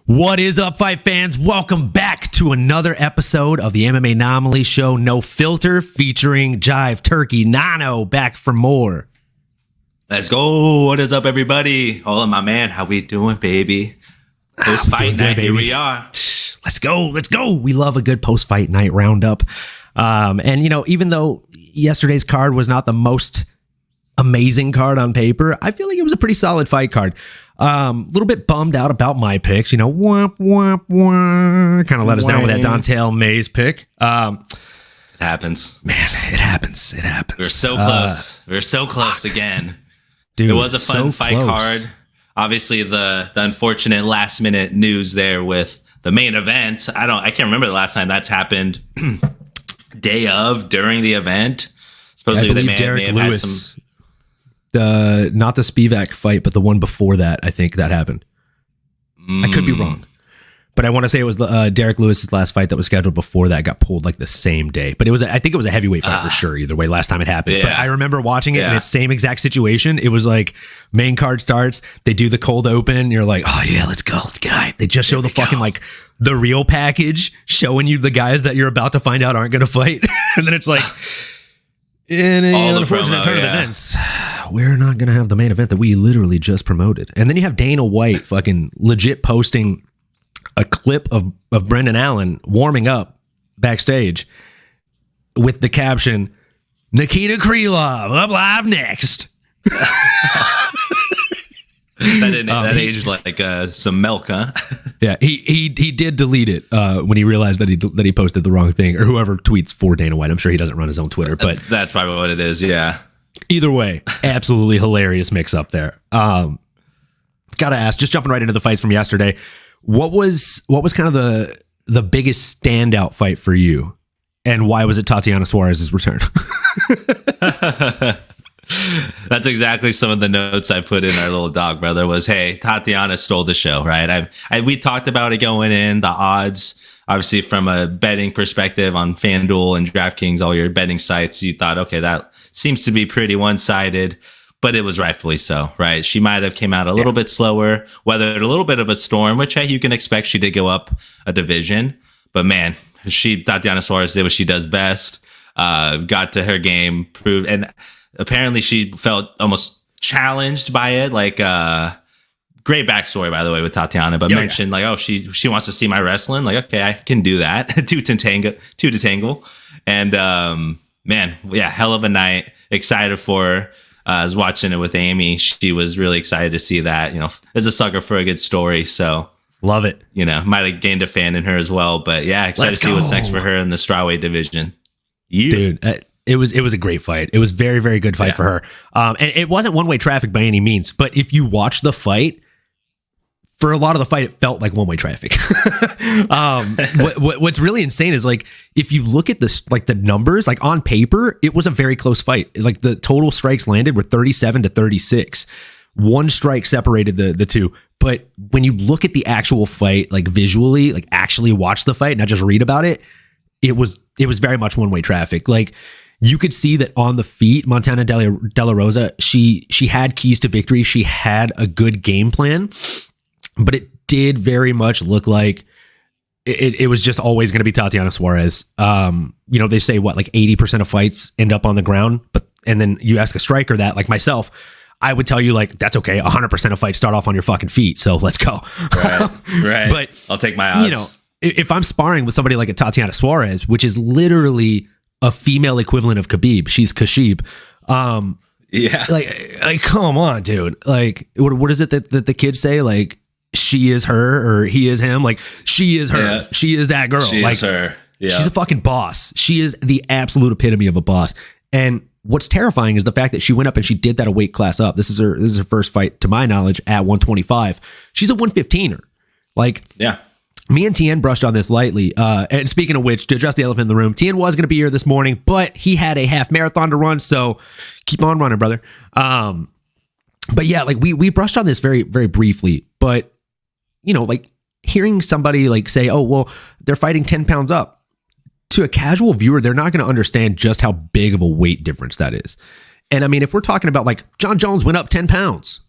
What is up, fight fans? Welcome back to another episode of the MMAnomaly Show, No Filter, featuring Jive, Turkey, Nano, back for more. Let's go. What is up, everybody? Oh, my man, how we doing, baby? Post-fight night, here we are. Let's go. We love a good post-fight night roundup. And, you know, even though yesterday's card was not the most amazing card on paper, I feel like it was a pretty solid fight card. A little bit bummed out about my picks, you know, kind of let us down with that Don'Tale Mays pick. It happens. Man, it happens. We're so close. We're so close again. Dude, it was a fun fight card. Obviously, the unfortunate last minute news there with the main event. I can't remember the last time that's happened. Day of, during the event. Supposedly they may have had some. Not the Spivak fight, but the one before that, I think that happened. I could be wrong, but I want to say it was Derek Lewis's last fight that was scheduled before that got pulled like the same day. But I think it was a heavyweight fight for sure. Either way, last time it happened. Yeah. But I remember watching it in its same exact situation. It was like main card starts, they do the cold open. You're like, oh yeah, let's go, let's get hyped. They just show the fucking like the real package, showing you the guys that you're about to find out aren't going to fight, and then it's like. In an unfortunate turn of events, we're not going to have the main event that we literally just promoted. And then you have Dana White fucking legit posting a clip of Brendan Allen warming up backstage with the caption, Nikita Krylov up live next. That aged like some milk, huh? Yeah, he did delete it when he realized that he posted the wrong thing, or whoever tweets for Dana White. I'm sure he doesn't run his own Twitter, but that's probably what it is. Yeah. Either way, absolutely hilarious mix up there. Gotta ask, just jumping right into the fights from yesterday, what was kind of the biggest standout fight for you, and why was it Tatiana Suarez's return? That's exactly some of the notes I put in our little dog, brother, was, hey, Tatiana stole the show, right? We talked about it going in, the odds, obviously from a betting perspective on FanDuel and DraftKings, all your betting sites, you thought, okay, that seems to be pretty one-sided, but it was rightfully so, right? She might have came out a little bit slower, weathered a little bit of a storm, which you can expect. She did go up a division, but man, Tatiana Suarez did what she does best, got to her game, proved, and apparently she felt almost challenged by it. Like, great backstory, by the way, with Tatiana, but mentioned like, oh, she wants to see my wrestling. Like, okay, I can do that. two to tangle. And, man, yeah, hell of a night. Excited for her. I was watching it with Amy. She was really excited to see that, you know, as a sucker for a good story. So love it. You know, might have gained a fan in her as well, but yeah, excited to see what's next for her in the strawweight division. Dude, It was a great fight. It was very, very good fight for her. And it wasn't one-way traffic by any means, but if you watch the fight, for a lot of the fight, it felt like one-way traffic. What's really insane is like, if you look at this, like the numbers, like on paper, it was a very close fight. Like the total strikes landed were 37-36. One strike separated the two. But when you look at the actual fight, like visually, like actually watch the fight, not just read about it, it was very much one-way traffic. Like, you could see that on the feet, Montana De La Rosa, she had keys to victory. She had a good game plan, but it did very much look like it was just always going to be Tatiana Suarez. You know, they say like 80% of fights end up on the ground, and then you ask a striker that, like myself, I would tell you like, that's okay. 100% of fights start off on your fucking feet. So let's go. Right. But I'll take my odds. You know, if I'm sparring with somebody like a Tatiana Suarez, which is literally a female equivalent of Khabib. She's Kashib. Like, come on, dude. Like, what is it that the kids say? Like, she is her or he is him. Like, she is her. Yeah. She is that girl. She is her. Yeah. She's a fucking boss. She is the absolute epitome of a boss. And what's terrifying is the fact that she went up and she did that a weight class up. This is her first fight, to my knowledge, at 125. She's a 115er. Like, yeah. Me and Tien brushed on this lightly. And speaking of which, to address the elephant in the room, Tien was going to be here this morning, but he had a half marathon to run. So keep on running, brother. But yeah, like we brushed on this very, very briefly, but you know, like hearing somebody like say, oh, well, they're fighting 10 pounds up, to a casual viewer, they're not going to understand just how big of a weight difference that is. And I mean, if we're talking about like John Jones went up 10 pounds,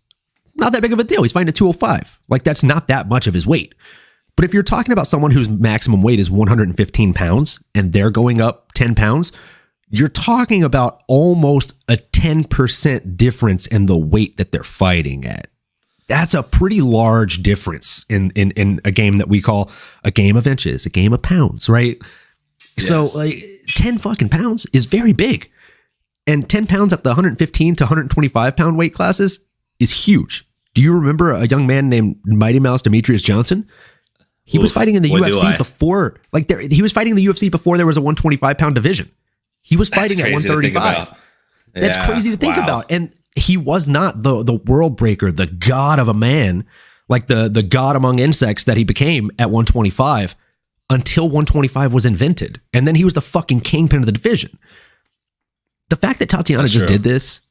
not that big of a deal. He's fighting at 205. Like, that's not that much of his weight. But if you're talking about someone whose maximum weight is 115 pounds and they're going up 10 pounds, you're talking about almost a 10% difference in the weight that they're fighting at. That's a pretty large difference in a game that we call a game of inches, a game of pounds, right? Yes. So like 10 fucking pounds is very big. And 10 pounds up the 115 to 125 pound weight classes is huge. Do you remember a young man named Mighty Mouse Demetrius Johnson? He was fighting in the UFC before, he was fighting in the UFC before there was a 125 pound division. He was fighting at 135. That's crazy to think about. And he was not the world breaker, the god of a man, like the god among insects that he became at 125 until 125 was invented. And then he was the fucking kingpin of the division. The fact that Tatiana did this,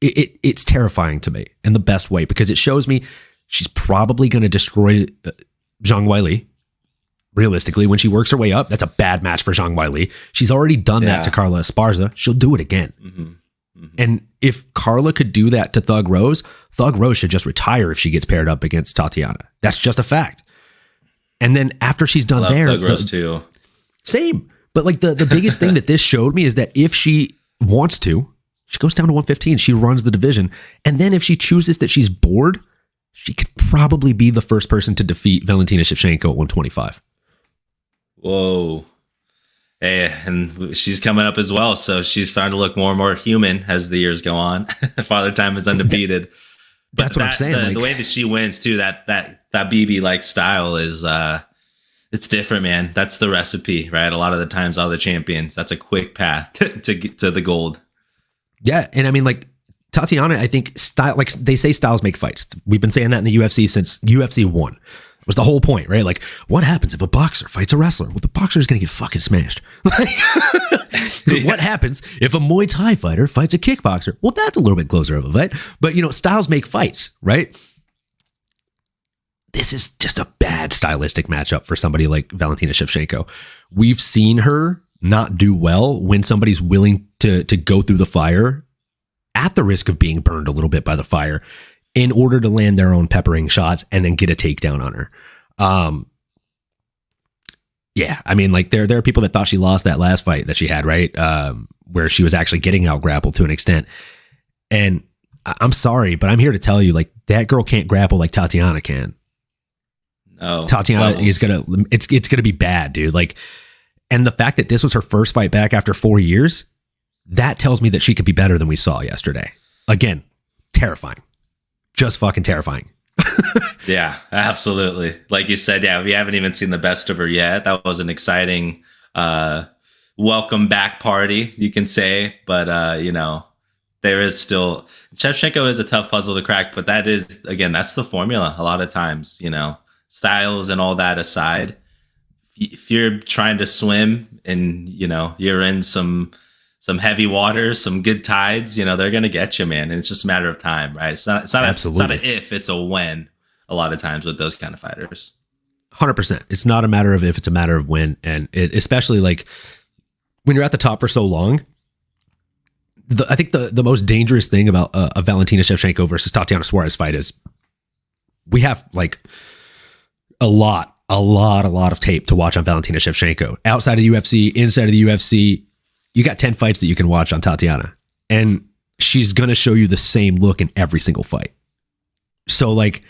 it's terrifying to me in the best way, because it shows me she's probably going to destroy Zhang Weili. Realistically, when she works her way up, that's a bad match for Zhang Weili. She's already done that to Carla Esparza. She'll do it again. Mm-hmm. Mm-hmm. And if Carla could do that to Thug Rose should just retire if she gets paired up against Tatiana. That's just a fact. And then after she's done Thug Rose too. Same. But like the biggest thing that this showed me is that if she wants to, she goes down to 115, she runs the division. And then if she chooses that she's bored, she could probably be the first person to defeat Valentina Shevchenko at 125. Whoa. Hey, and she's coming up as well. So she's starting to look more and more human as the years go on. Father Time is undefeated. That's what I'm saying. The way that she wins too, that BB like style is it's different, man. That's the recipe, right? A lot of the times, all the champions, that's a quick path to get to the gold. Yeah. And I mean, like Tatiana, I think style, like they say styles make fights. We've been saying that in the UFC since UFC 1. Was the whole point, right? Like, what happens if a boxer fights a wrestler? Well, the boxer is going to get fucking smashed. What happens if a Muay Thai fighter fights a kickboxer? Well, that's a little bit closer of a fight. But, styles make fights, right? This is just a bad stylistic matchup for somebody like Valentina Shevchenko. We've seen her not do well when somebody's willing to go through the fire at the risk of being burned a little bit by the fire in order to land their own peppering shots and then get a takedown on her. Yeah, I mean, like there are people that thought she lost that last fight that she had, right? Where she was actually getting out grappled to an extent. And I'm sorry, but I'm here to tell you, like, that girl can't grapple like Tatiana can. No, Tatiana is it's gonna be bad, dude. Like, and the fact that this was her first fight back after 4 years, that tells me that she could be better than we saw yesterday. Again, terrifying. Just fucking terrifying. Yeah, absolutely. Like you said, yeah, we haven't even seen the best of her yet. That was an exciting welcome back party, you can say. But, there is still... Shevchenko is a tough puzzle to crack, but that is, again, that's the formula a lot of times, styles and all that aside. If you're trying to swim and, you're in some heavy waters, some good tides, they're going to get you, man. And it's just a matter of time, right? It's not an if, it's a when a lot of times with those kind of fighters. 100%. It's not a matter of if, it's a matter of when. And especially like when you're at the top for so long, I think the most dangerous thing about a Valentina Shevchenko versus Tatiana Suarez fight is we have like a lot of tape to watch on Valentina Shevchenko. Outside of the UFC, inside of the UFC, you got 10 fights that you can watch on Tatiana, and she's going to show you the same look in every single fight. So like,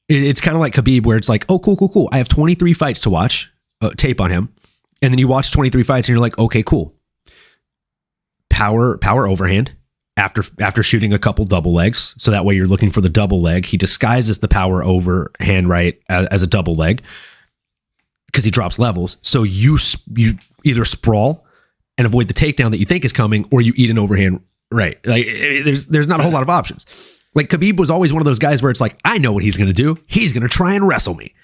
it's kind of like Khabib, where it's like, oh, cool. I have 23 fights to watch tape on him. And then you watch 23 fights and you're like, okay, cool. Power overhand after shooting a couple double legs. So that way you're looking for the double leg. He disguises the power overhand right as a double leg because he drops levels. So you either sprawl and avoid the takedown that you think is coming, or you eat an overhand right. Like there's not a whole lot of options. Like Khabib was always one of those guys where it's like, I know what he's going to do. He's going to try and wrestle me.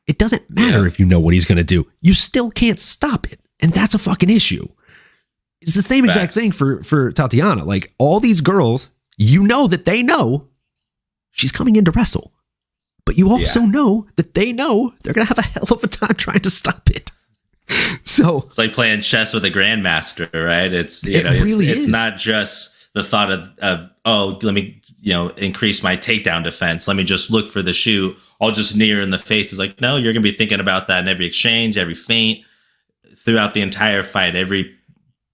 It doesn't matter if you know what he's going to do. You still can't stop it. And that's a fucking issue. It's the same exact thing for Tatiana. Like all these girls, you know that they know she's coming in to wrestle. But you also know that they know they're going to have a hell of a time trying to stop it. So it's like playing chess with a grandmaster, right? It's, it's not just the thought of oh, let me, increase my takedown defense. Let me just look for the shoot. I'll just knee her in the face. It's like, no, you're going to be thinking about that in every exchange, every feint, throughout the entire fight, every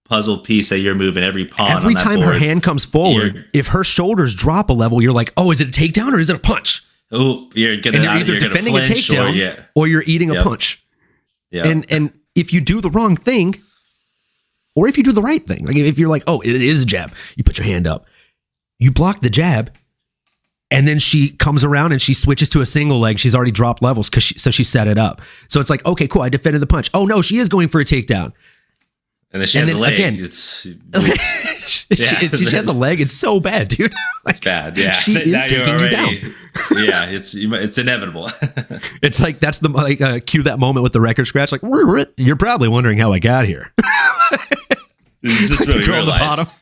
puzzle piece that you're moving, every pawn. Every on that time board, her hand comes forward, if her shoulders drop a level, you're like, oh, is it a takedown or is it a punch? Oh, you're either defending a takedown or you're eating a punch. Yeah. And if you do the wrong thing, or if you do the right thing, like if you're like, oh, it is a jab, you put your hand up, you block the jab, and then she comes around and she switches to a single leg. She's already dropped levels so she set it up. So it's like, okay, cool, I defended the punch. Oh no, she is going for a takedown. And then she has a leg. Again, she has a leg. It's so bad, dude. It's bad. Yeah, she is taking you down. Yeah, it's inevitable. It's like that's the cue that moment with the record scratch. Like you're probably wondering how I got here. Is this really realized?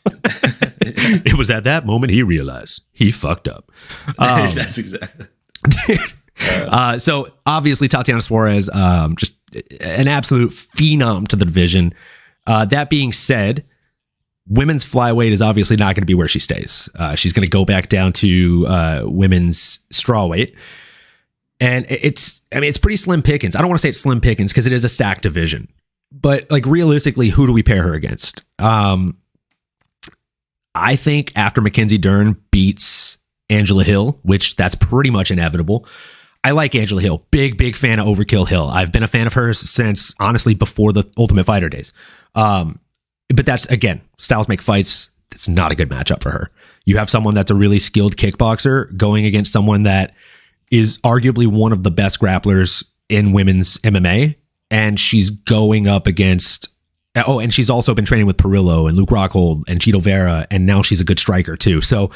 It was at that moment he realized he fucked up. That's exactly. Dude. So obviously Tatiana Suarez, just an absolute phenom to the division. That being said, women's flyweight is obviously not going to be where she stays. She's going to go back down to women's strawweight. And it's pretty slim pickings. I don't want to say it's slim pickings because it is a stacked division. But like realistically, who do we pair her against? I think after Mackenzie Dern beats Angela Hill, which that's pretty much inevitable. I like Angela Hill. Big fan of Overkill Hill. I've been a fan of hers since, honestly, before the Ultimate Fighter days. But that's, again, styles make fights. It's not a good matchup for her. You have someone that's a really skilled kickboxer going against someone that is arguably one of the best grapplers in women's MMA. And she's going up against... Oh, and she's also been training with Perillo and Luke Rockhold and Cheeto Vera. And now she's a good striker, too. So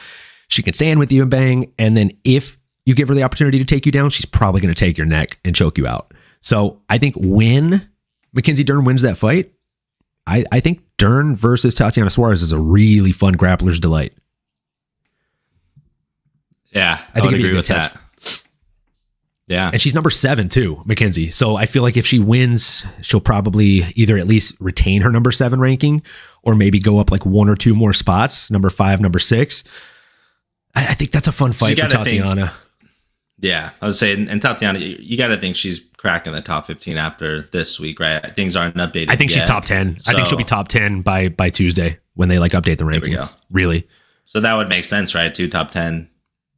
she can stand with you and bang. And then if you give her the opportunity to take you down, she's probably going to take your neck and choke you out. So I think when Mackenzie Dern wins that fight, I think Dern versus Tatiana Suarez is a really fun grappler's delight. Yeah, I would agree with that. Yeah. And she's number 7 too, Mackenzie. So I feel like if she wins, she'll probably either at least retain her number 7 ranking or maybe go up like 1 or 2 more spots, number 5, number 6. I think that's a fun fight for Tatiana. Yeah, I would say, and Tatiana, you got to think she's cracking the top 15 after this week, right? Things aren't updated. I think she's top 10. So, I think she'll be top 10 by Tuesday when they like update the rankings. There we go. Really. So that would make sense, right? 2 top 10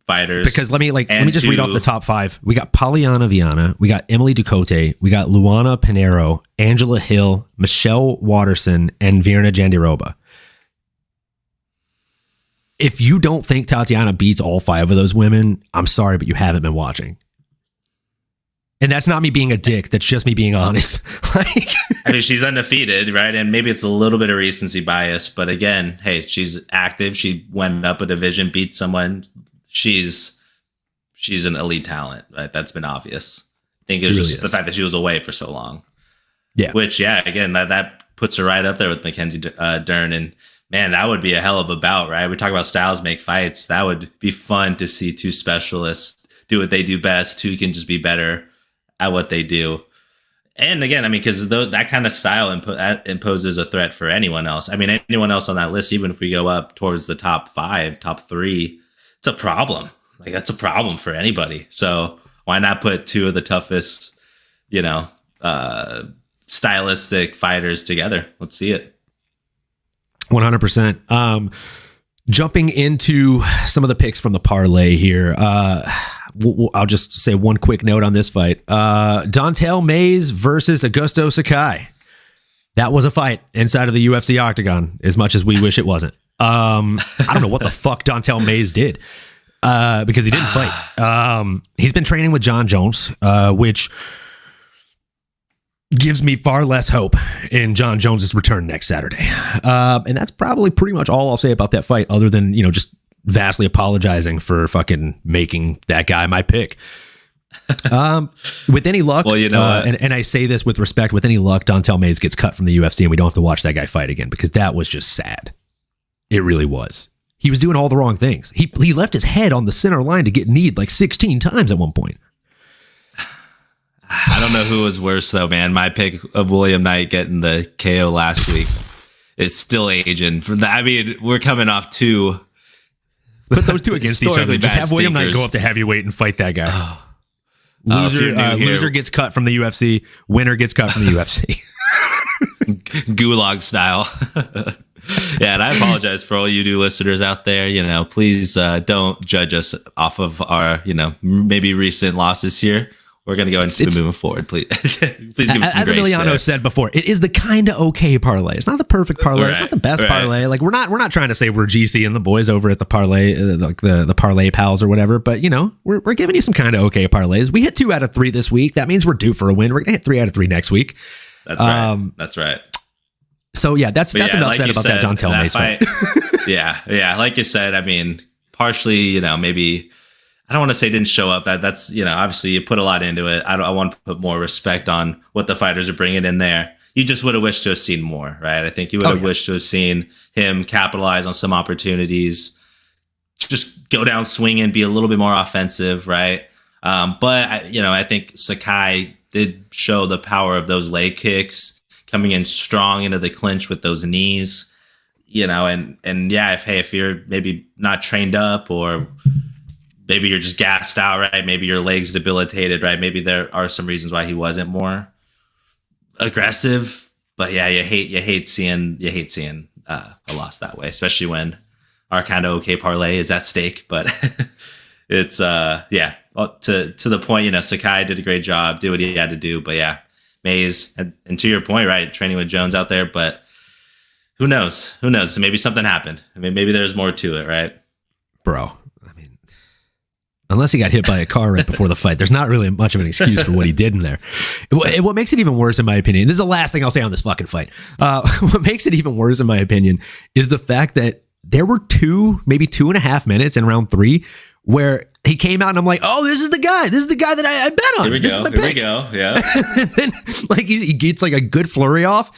fighters. Because let me just read off the top 5. We got Polyana Viana, we got Emily Ducote, we got Luana Pinheiro, Angela Hill, Michelle Watterson, and Virna Jandiroba. If you don't think Tatiana beats all 5 of those women, I'm sorry, but you haven't been watching. And that's not me being a dick. That's just me being honest. I mean, she's undefeated, right? And maybe it's a little bit of recency bias, but again, hey, she's active. She went up a division, beat someone. She's an elite talent, right? That's been obvious. I think it's just the fact that she was away for so long. Yeah. Which, yeah, again, that puts her right up there with Mackenzie Dern. And man, that would be a hell of a bout, right? We talk about styles make fights. That would be fun to see 2 specialists do what they do best. 2 can just be better at what they do. And again, I mean, because that kind of style imposes a threat for anyone else. I mean, anyone else on that list, even if we go up towards the top 5, top 3, it's a problem. Like, that's a problem for anybody. So why not put 2 of the toughest, stylistic fighters together? Let's see it. 100%. Jumping into some of the picks from the parlay here. I'll just say one quick note on this fight. Dontel Mays versus Augusto Sakai. That was a fight inside of the UFC octagon, as much as we wish it wasn't. I don't know what the fuck Dontel Mays did because he didn't fight. He's been training with John Jones, which gives me far less hope in John Jones's return next Saturday. And that's probably pretty much all I'll say about that fight, other than, just vastly apologizing for fucking making that guy my pick. With any luck, and I say this with respect, with any luck, Dontel Mays gets cut from the UFC and we don't have to watch that guy fight again, because that was just sad. It really was. He was doing all the wrong things. He left his head on the center line to get kneed like 16 times at one point. I don't know who was worse though, man. My pick of William Knight getting the KO last week. is still aging. For that, I mean, we're coming off two. Put those two against each other. Just have William Knight go up to heavyweight and fight that guy. Loser gets cut from the UFC. Winner gets cut from the UFC. Gulag style. Yeah, and I apologize for all you new listeners out there. You know, please don't judge us off of our, you know, maybe recent losses here. We're going to go into moving forward. Please, please give us some grace. As Emiliano said before, it is the Kinda Okay parlay. It's not the perfect parlay. Right, it's not the best parlay. Like we're not trying to say we're GC and the boys over at the parlay, like the parlay pals or whatever. But you know, we're giving you some Kinda Okay parlays. We hit 2 out of 3 this week. That means we're due for a win. We're gonna hit 3 out of 3 next week. That's right. That's right. So yeah, that's enough like said about that Dontel Mace fight. yeah. Like you said, I mean, partially, you know, maybe. I don't want to say didn't show up. That's, you know, obviously you put a lot into it. I want to put more respect on what the fighters are bringing in there. You just would have wished to have seen more, right? I think you would have wished to have seen him capitalize on some opportunities, just go down swinging, be a little bit more offensive, right? But, you know, I think Sakai did show the power of those leg kicks, coming in strong into the clinch with those knees, you know, and yeah, if you're maybe not trained up or maybe you're just gassed out, right? Maybe your leg's debilitated, right? Maybe there are some reasons why he wasn't more aggressive. But yeah, you hate seeing a loss that way, especially when our Kinda Okay parlay is at stake. But it's to the point, you know, Sakai did a great job, did what he had to do. But yeah, Mays, and to your point, right, training with Jones out there, but who knows? Maybe something happened. I mean, maybe there's more to it, right? Bro. Unless he got hit by a car right before the fight, there's not really much of an excuse for what he did in there. What makes it even worse, in my opinion, this is the last thing I'll say on this fucking fight. What makes it even worse, in my opinion, is the fact that there were maybe 2.5 minutes in round 3 where he came out and I'm like, oh, this is the guy. This is the guy that I bet on. Here we go. Yeah. And then like he gets like a good flurry off.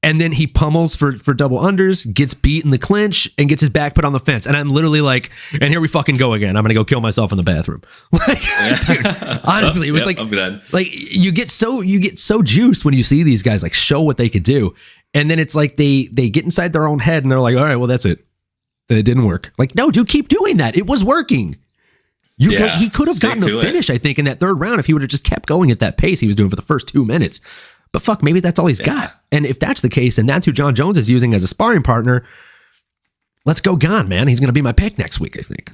And then he pummels for double unders, gets beat in the clinch, and gets his back put on the fence. And I'm literally like, and here we fucking go again. I'm gonna go kill myself in the bathroom. Like, dude, honestly, it was like, I'm done. Like you get so juiced when you see these guys like show what they could do, and then it's like they get inside their own head and they're like, all right, well that's it. It didn't work. Like, no, dude, keep doing that. It was working. He could have gotten a finish, I think, in that 3rd round if he would have just kept going at that pace he was doing for the first 2 minutes. But fuck, maybe that's all he's got. And if that's the case, and that's who John Jones is using as a sparring partner, let's go Gon, man. He's going to be my pick next week, I think.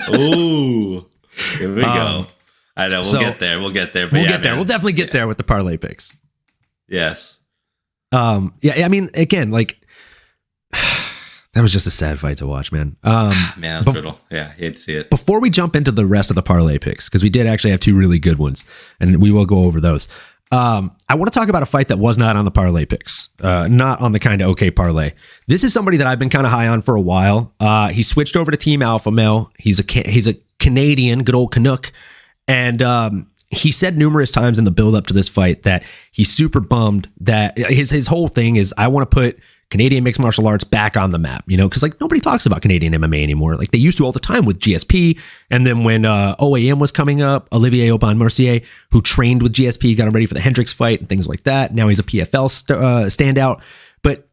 Ooh, here we go. I know, we'll get there. But we'll get there. Man. We'll definitely get there with the parlay picks. Yes. Yeah, I mean, again, like, that was just a sad fight to watch, man. Man, that's brutal. Yeah, hate to see it. Before we jump into the rest of the parlay picks, because we did actually have 2 really good ones, and we will go over those. I want to talk about a fight that was not on the parlay picks, not on the Kinda Okay parlay. This is somebody that I've been kind of high on for a while. He switched over to Team Alpha Male. He's a Canadian, good old Canuck, and he said numerous times in the build up to this fight that he's super bummed that his whole thing is, I want to put Canadian mixed martial arts back on the map, you know, because like nobody talks about Canadian MMA anymore. Like they used to all the time with GSP. And then when OAM was coming up, Olivier Aubin-Mercier, who trained with GSP, got him ready for the Hendricks fight and things like that. Now he's a PFL standout. But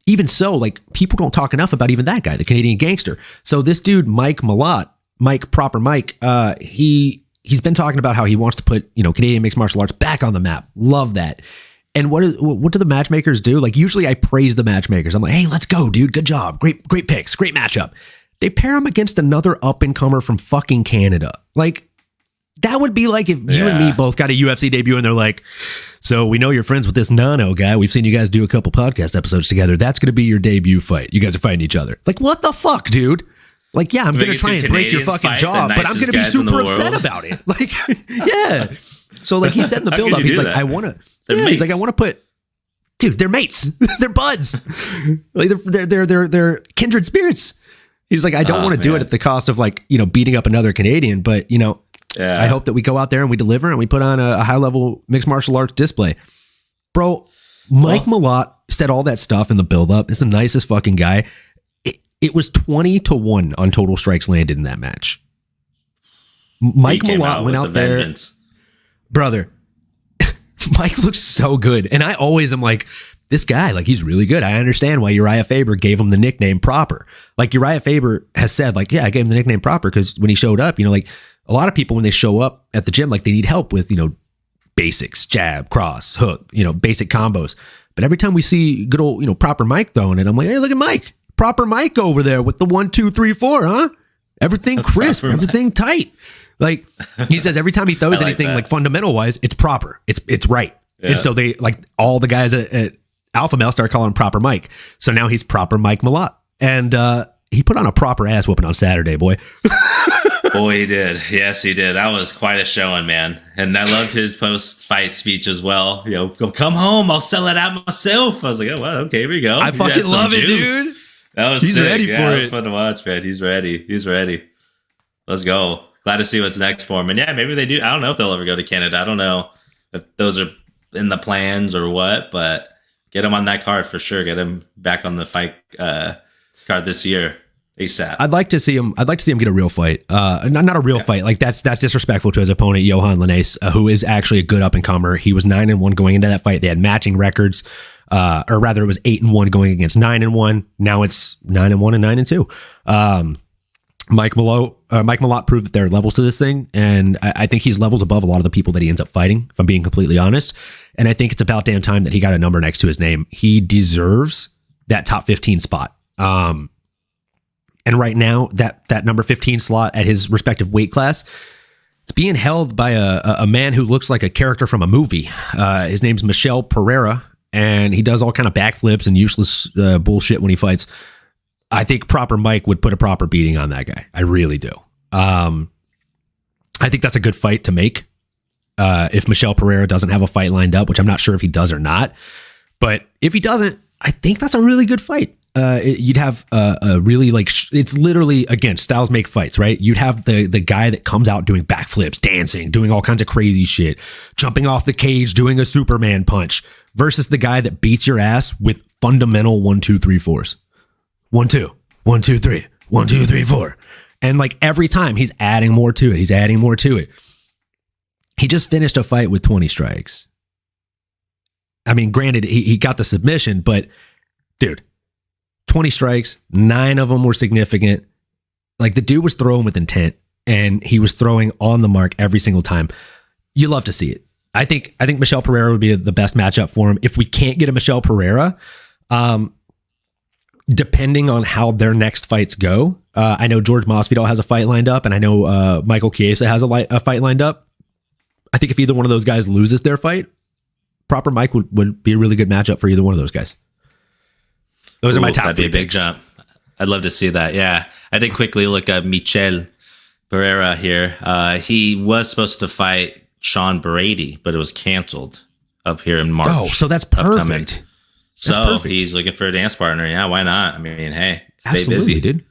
even so, like people don't talk enough about even that guy, the Canadian gangster. So this dude, Mike, he's been talking about how he wants to put, you know, Canadian mixed martial arts back on the map. Love that. And what do the matchmakers do? Like usually I praise the matchmakers. I'm like, hey, let's go, dude. Good job. Great picks. Great matchup. They pair him against another up-and-comer from fucking Canada. Like that would be like if you and me both got a UFC debut and they're like, so we know you're friends with this Nano guy. We've seen you guys do a couple podcast episodes together. That's going to be your debut fight. You guys are fighting each other. Like, what the fuck, dude? Like, yeah, I'm going to try and break your fucking jaw, but I'm going to be super upset about it. Like, yeah. So like he said in the build-up, he's like, I want to... Yeah, he's like, I want to put, dude, they're mates, they're buds, like they're kindred spirits. He's like, I don't want to do it at the cost of like, you know, beating up another Canadian, but you know, I hope that we go out there and we deliver and we put on a high level mixed martial arts display, bro. Mike Malott said all that stuff in the build up. It's the nicest fucking guy. It was 20-1 on total strikes landed in that match. Mike Malott went out there, brother. Mike looks so good. And I always am like, this guy, like, he's really good. I understand why Uriah Faber gave him the nickname Proper. Like, Uriah Faber has said, like, yeah, I gave him the nickname Proper because when he showed up, you know, like, a lot of people when they show up at the gym, like, they need help with, you know, basics, jab, cross, hook, you know, basic combos. But every time we see good old, you know, Proper Mike throwing it, I'm like, hey, look at Mike. Proper Mike over there with the 1, 2, 3, 4, huh? Everything crisp, everything tight. Like, he says every time he throws anything like fundamental wise, it's proper. It's right. Yeah. And so they, like, all the guys at Alpha Male start calling him Proper Mike. So now he's Proper Mike Malott. And he put on a proper ass whooping on Saturday, boy. Boy, he did. Yes, he did. That was quite a showing, man. And I loved his post-fight speech as well. You know, come home, I'll sell it out myself. I was like, oh, well, okay, here we go. I fucking love it, dude. That was He's sick. ready yeah, for it it. was fun to watch, man. He's ready. He's ready. Let's go. Glad to see what's next for him. And yeah, maybe they do. I don't know if they'll ever go to Canada. I don't know if those are in the plans or what, but get him on that card for sure. Get him back on the fight card this year. ASAP. I'd like to see him get a real fight. Not a real fight. Like, that's disrespectful to his opponent, Johan Linnaeus, who is actually a good up and comer. He was 9-1 going into that fight. They had matching records, or rather, it was 8-1 going against 9-1. Now it's 9-1 and 9-2. Mike Malott proved that there are levels to this thing, and I think he's levels above a lot of the people that he ends up fighting, if I'm being completely honest. And I think it's about damn time that he got a number next to his name. He deserves that top 15 spot. And right now, that number 15 slot at his respective weight class, it's being held by a man who looks like a character from a movie. His name's Michel Pereira, and he does all kind of backflips and useless bullshit when he fights. I think Proper Mike would put a proper beating on that guy. I really do. I think that's a good fight to make. If Michel Pereira doesn't have a fight lined up, which I'm not sure if he does or not. But if he doesn't, I think that's a really good fight. You'd have a really, like, it's literally, again, styles make fights, right? You'd have the guy that comes out doing backflips, dancing, doing all kinds of crazy shit, jumping off the cage, doing a Superman punch, versus the guy that beats your ass with fundamental 1, 2, 3, 4s. 1, 2, 1, 2, 3, 1, 2, 3, 4. And like every time he's adding more to it. He's adding more to it. He just finished a fight with 20 strikes. I mean, granted, he got the submission, but dude, 20 strikes, 9 of them were significant. Like, the dude was throwing with intent, and he was throwing on the mark every single time. You love to see it. I think Michel Pereira would be the best matchup for him. If we can't get a Michel Pereira, depending on how their next fights go, I know George Masvidal has a fight lined up, and I know Michael Chiesa has a fight lined up. I think if either one of those guys loses their fight, Proper Mike would be a really good matchup for either one of those guys. Those are my top 3 That'd be a big picks. jump. I'd love to see that. Yeah. I did quickly look up Michel Pereira here. He was supposed to fight Sean Brady, but it was canceled up here in March. Oh, so that's perfect. He's looking for a dance partner. Yeah, why not? I mean, hey, stay Absolutely, busy. dude.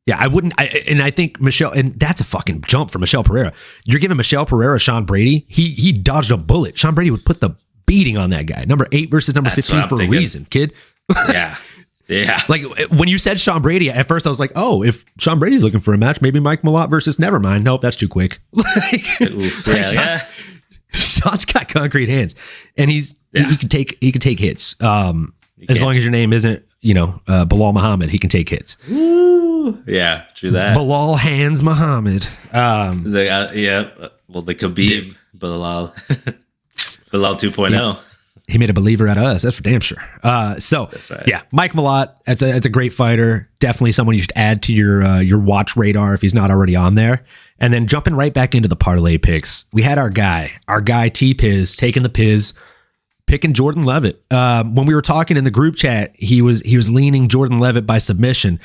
Yeah, I think Michelle, and that's a fucking jump for Michel Pereira. You're giving Michel Pereira Sean Brady. He dodged a bullet. Sean Brady would put the beating on that guy. Number 8 versus number 15 for a reason, kid. Yeah. Yeah. Like, when you said Sean Brady, at first I was like, oh, if Sean Brady's looking for a match, maybe Mike Malott versus Nevermind. Nope, that's too quick. Sean's got concrete hands, and he can take hits. As long as your name isn't, Bilal Muhammad, he can take hits. Woo. Yeah, true that. Bilal Hands Muhammad. The Khabib Bilal Bilal 2.0. He made a believer out of us. That's for damn sure. That's right. Yeah, Mike Malott. That's a great fighter. Definitely someone you should add to your watch radar if he's not already on there. And then jumping right back into the parlay picks, we had our guy T-Piz taking the Piz, picking Jordan Levitt. When we were talking in the group chat, he was leaning Jordan Levitt by submission,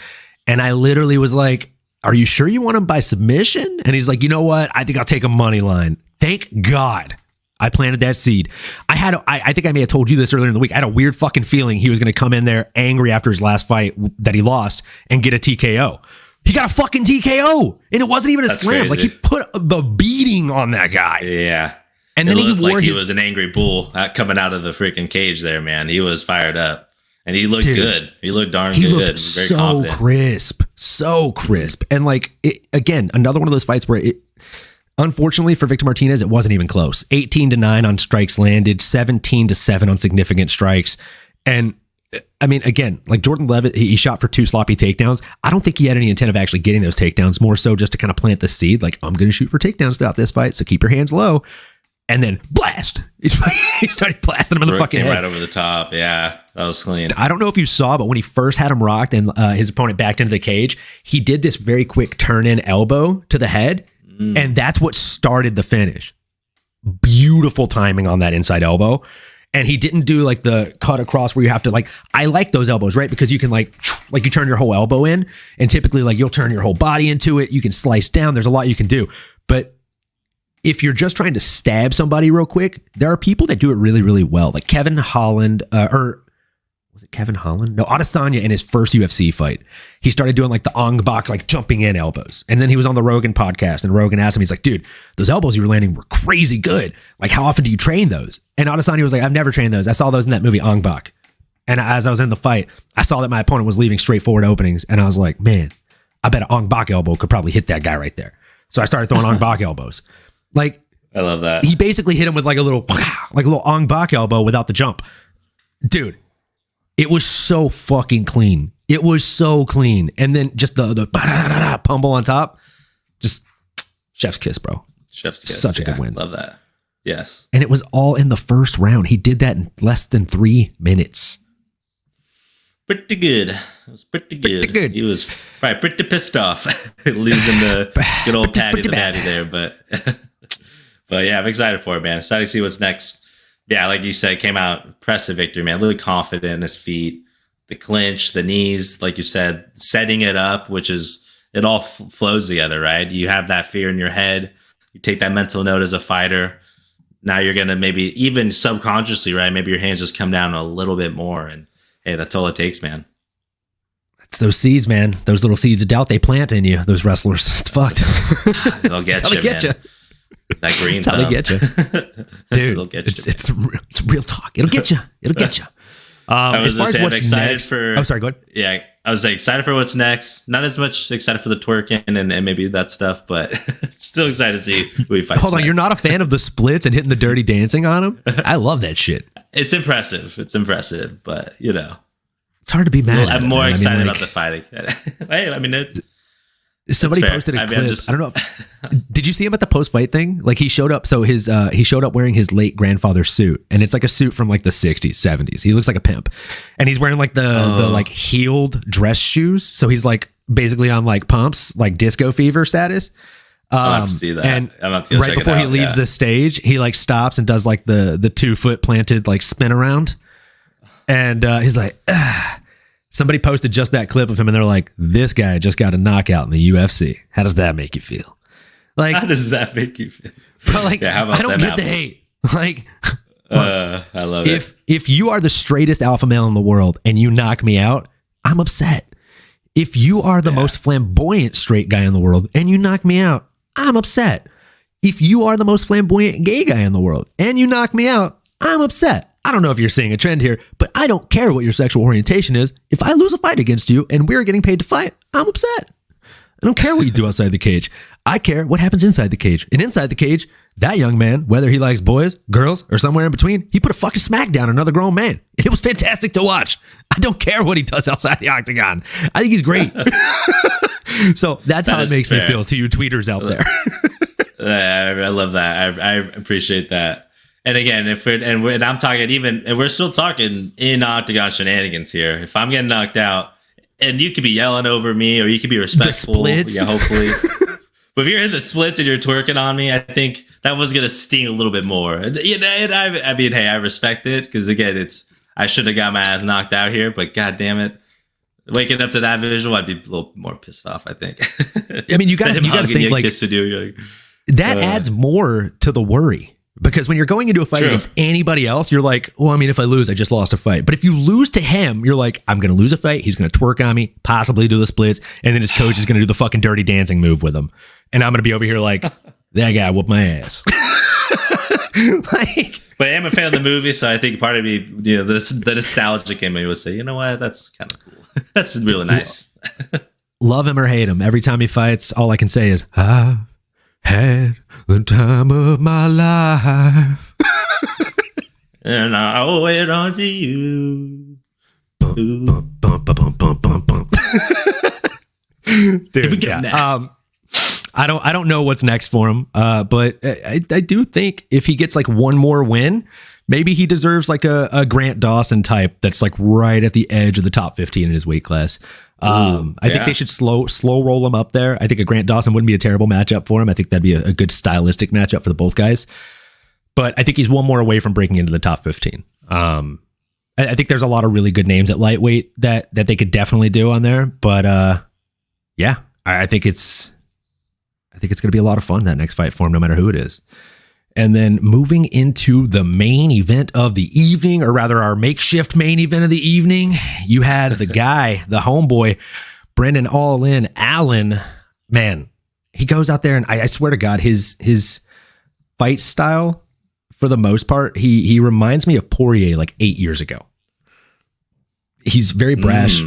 and I literally was like, "Are you sure you want him by submission?" And he's like, "You know what? I think I'll take a money line." Thank God I planted that seed. I think I may have told you this earlier in the week. I had a weird fucking feeling he was going to come in there angry after his last fight that he lost and get a TKO. He got a fucking TKO, and it wasn't even a slam. Crazy. Like, he put the beating on that guy. Yeah. And then he wore he was an angry bull coming out of the freaking cage there, man. He was fired up, and he looked good. He looked darn good. He looked very so confident. crisp. And like, again, another one of those fights where Unfortunately for Victor Martinez, it wasn't even close. 18-9 on strikes landed, 17-7 on significant strikes. And I mean, again, like Jordan Levitt, he shot for 2 sloppy takedowns. I don't think he had any intent of actually getting those takedowns, more so just to kind of plant the seed. Like, I'm going to shoot for takedowns throughout this fight, so keep your hands low. And then blast. He started blasting him in the fucking head. Right over the top. Yeah, that was clean. I don't know if you saw, but when he first had him rocked and his opponent backed into the cage, he did this very quick turn-in elbow to the head, and that's what started the finish. Beautiful timing on that inside elbow. And he didn't do like the cut across where you have to like, I like those elbows, right? Because you can like you turn your whole elbow in, and typically like you'll turn your whole body into it. You can slice down. There's a lot you can do. But if you're just trying to stab somebody real quick, there are people that do it really, really well. Like Kevin Holland, or was it Kevin Holland? No, Adesanya in his first UFC fight. He started doing like the Ong Bak, like jumping in elbows. And then he was on the Rogan podcast, and Rogan asked him, he's like, dude, those elbows you were landing were crazy good. Like, how often do you train those? And Adesanya was like, I've never trained those. I saw those in that movie Ong Bak. And as I was in the fight, I saw that my opponent was leaving straightforward openings. And I was like, man, I bet an Ong Bak elbow could probably hit that guy right there. So I started throwing Ong Bak elbows. Like, I love that. He basically hit him with like a little Ong Bak elbow without the jump. Dude, it was so fucking clean. It was so clean. And then just the pummel on top. Just chef's kiss, bro. Chef's kiss. Such a good win. Love that. Yes. And it was all in the first round. He did that in less than 3 minutes. Pretty good. It was pretty good. He was probably pretty pissed off losing the good old Patty the Patty there. But yeah, I'm excited for it, man. Excited to see what's next. Yeah, like you said, came out impressive victory, man. Really confident in his feet. The clinch, the knees, like you said, setting it up, which is, it all flows together, right? You have that fear in your head. You take that mental note as a fighter. Now you're going to maybe even subconsciously, right? Maybe your hands just come down a little bit more. And hey, that's all it takes, man. It's those seeds, man. Those little seeds of doubt they plant in you, those wrestlers. It's fucked. They'll get you, man. That green thumb. That's how they get you. Dude, get you, it's real talk. It'll get you. It'll get you. I was just saying, I'm excited for... Oh, sorry, go ahead. Yeah, I was excited for what's next. Not as much excited for the twerking and maybe that stuff, but still excited to see who he fights. Hold on, next. You're not a fan of the splits and hitting the dirty dancing on him? I love that shit. It's impressive, but you know. It's hard to be mad at I'm more excited about the fighting. Hey, I mean, somebody posted a clip. I don't know. Did you see him at the post-fight thing? Like he showed up. So he showed up wearing his late grandfather's suit, and it's like a suit from like the 60s, 70s. He looks like a pimp, and he's wearing like the like heeled dress shoes. So he's like basically on like pumps, like disco fever status. I'll have to see that. And right before he leaves the stage, he like stops and does like the 2-foot planted like spin around, and he's like. Somebody posted just that clip of him, and they're like, "This guy just got a knockout in the UFC. How does that make you feel?" Like, how does that make you feel? But like, yeah, I don't get the hate. Like, I love it. If you are the straightest alpha male in the world and you knock me out, I'm upset. If you are the most flamboyant straight guy in the world and you knock me out, I'm upset. If you are the most flamboyant gay guy in the world and you knock me out, I'm upset. I don't know if you're seeing a trend here, but I don't care what your sexual orientation is. If I lose a fight against you and we're getting paid to fight, I'm upset. I don't care what you do outside the cage. I care what happens inside the cage. And inside the cage, that young man, whether he likes boys, girls, or somewhere in between, he put a fucking smack down another grown man. And it was fantastic to watch. I don't care what he does outside the octagon. I think he's great. So that's how it makes me feel to you tweeters out there. I love that. I appreciate that. And again, and I'm talking and we're still talking in octagon shenanigans here. If I'm getting knocked out, and you could be yelling over me, or you could be respectful, the splits. Yeah, hopefully. But if you're in the splits and you're twerking on me, I think that was gonna sting a little bit more. And I mean, hey, I respect it because again, I should have got my ass knocked out here, but god damn it, waking up to that visual, I'd be a little more pissed off. I think. I mean, you got to think like that adds more to the worry. Because when you're going into a fight against anybody else, you're like, well, I mean, if I lose, I just lost a fight. But if you lose to him, you're like, I'm going to lose a fight. He's going to twerk on me, possibly do the splits. And then his coach is going to do the fucking dirty dancing move with him. And I'm going to be over here like, that guy whooped my ass. But I am a fan of the movie. So I think part of me, the nostalgic in me would say, you know what? That's kind of cool. That's really nice. Love him or hate him. Every time he fights, all I can say is, I had the time of my life. And I owe it on to you. Bump, bump, bump, bump, bump, bump. Dude, yeah. I don't know what's next for him, but I do think if he gets like one more win, maybe he deserves like a Grant Dawson type that's like right at the edge of the top 15 in his weight class. I think they should slow roll him up there. I think a Grant Dawson wouldn't be a terrible matchup for him. I think that'd be a good stylistic matchup for the both guys. But I think he's one more away from breaking into the top 15. I think there's a lot of really good names at lightweight that they could definitely do on there. But yeah, I think it's going to be a lot of fun, that next fight for him, no matter who it is. And then moving into the main event of the evening, or rather our makeshift main event of the evening, you had the guy, the homeboy, Brendan All In Allen. Man, he goes out there and I swear to God, his fight style, for the most part, he reminds me of Poirier like 8 years ago. He's very brash,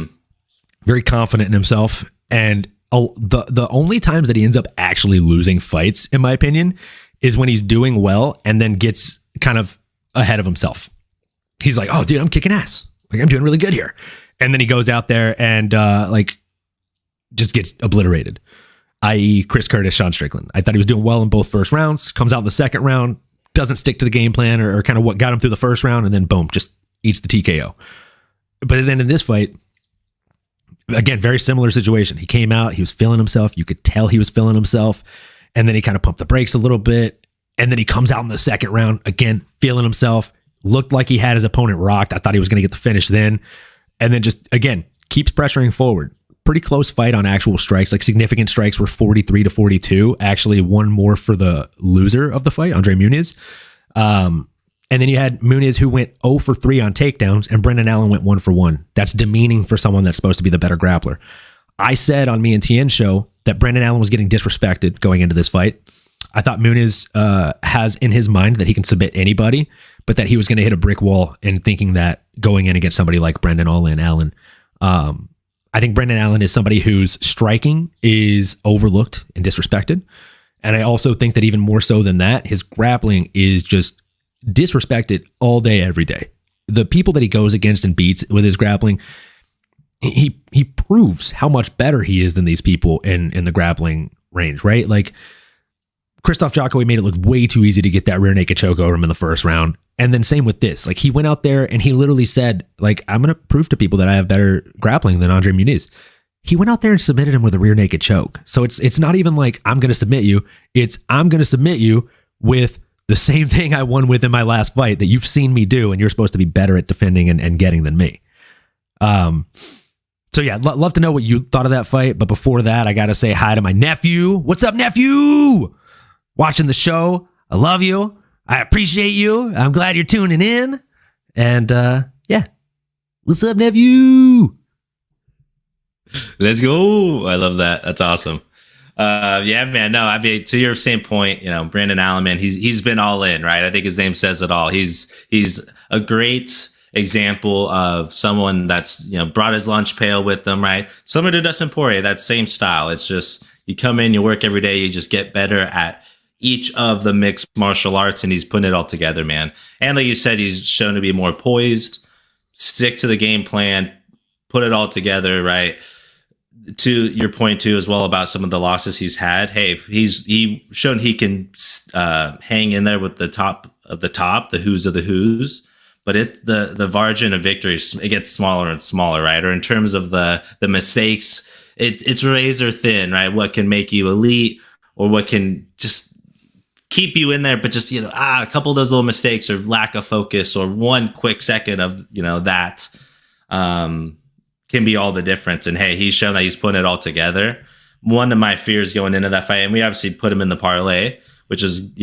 very confident in himself, and the only times that he ends up actually losing fights, in my opinion, is when he's doing well and then gets kind of ahead of himself. He's like, oh, dude, I'm kicking ass. Like, I'm doing really good here. And then he goes out there and like just gets obliterated, i.e. Chris Curtis, Sean Strickland. I thought he was doing well in both first rounds, comes out in the second round, doesn't stick to the game plan or kind of what got him through the first round, and then boom, just eats the TKO. But then in this fight, again, very similar situation. He came out, he was feeling himself. You could tell he was feeling himself. And then he kind of pumped the brakes a little bit. And then he comes out in the second round, again, feeling himself. Looked like he had his opponent rocked. I thought he was going to get the finish then. And then just, again, keeps pressuring forward. Pretty close fight on actual strikes. Like significant strikes were 43-42. Actually, one more for the loser of the fight, Andre Muniz. And then you had Muniz, who went 0 for 3 on takedowns, and Brendan Allen went 1 for 1. That's demeaning for someone that's supposed to be the better grappler. I said on me and Tien's show that Brendan Allen was getting disrespected going into this fight. I thought Muniz has in his mind that he can submit anybody, but that he was going to hit a brick wall and thinking that going in against somebody like Brendan All In Allen. I think Brendan Allen is somebody whose striking is overlooked and disrespected. And I also think that even more so than that, his grappling is just disrespected all day, every day. The people that he goes against and beats with his grappling, he proves how much better he is than these people in the grappling range, right? Like Krzysztof Jotko, he made it look way too easy to get that rear naked choke over him in the first round. And then same with this, like he went out there and he literally said, like, I'm going to prove to people that I have better grappling than Andre Muniz. He went out there and submitted him with a rear naked choke. So it's not even like I'm going to submit you. It's I'm going to submit you with the same thing I won with in my last fight that you've seen me do, and you're supposed to be better at defending and getting than me. So yeah, love to know what you thought of that fight. But before that, I got to say hi to my nephew. What's up, nephew? Watching the show. I love you. I appreciate you. I'm glad you're tuning in. And yeah, what's up, nephew? Let's go. I love that. That's awesome. Yeah, man. No, I mean, to your same point, Brandon Allen, man, he's been all in, right? I think his name says it all. He's a great example of someone that's, brought his lunch pail with them, right? Similar to Dustin Poirier, that same style. It's just, you come in, you work every day, you just get better at each of the mixed martial arts, and he's putting it all together, man. And like you said, he's shown to be more poised, stick to the game plan, put it all together, right? To your point too, as well, about some of the losses he's had. Hey, he's shown he can hang in there with the top of the top, the who's of the who's. But the margin of victory, it gets smaller and smaller, right? Or in terms of the mistakes, it's razor thin, right? What can make you elite, or what can just keep you in there, but just a couple of those little mistakes, or lack of focus, or one quick second of that can be all the difference. And hey, he's shown that he's putting it all together. One of my fears going into that fight, and we obviously put him in the parlay, which is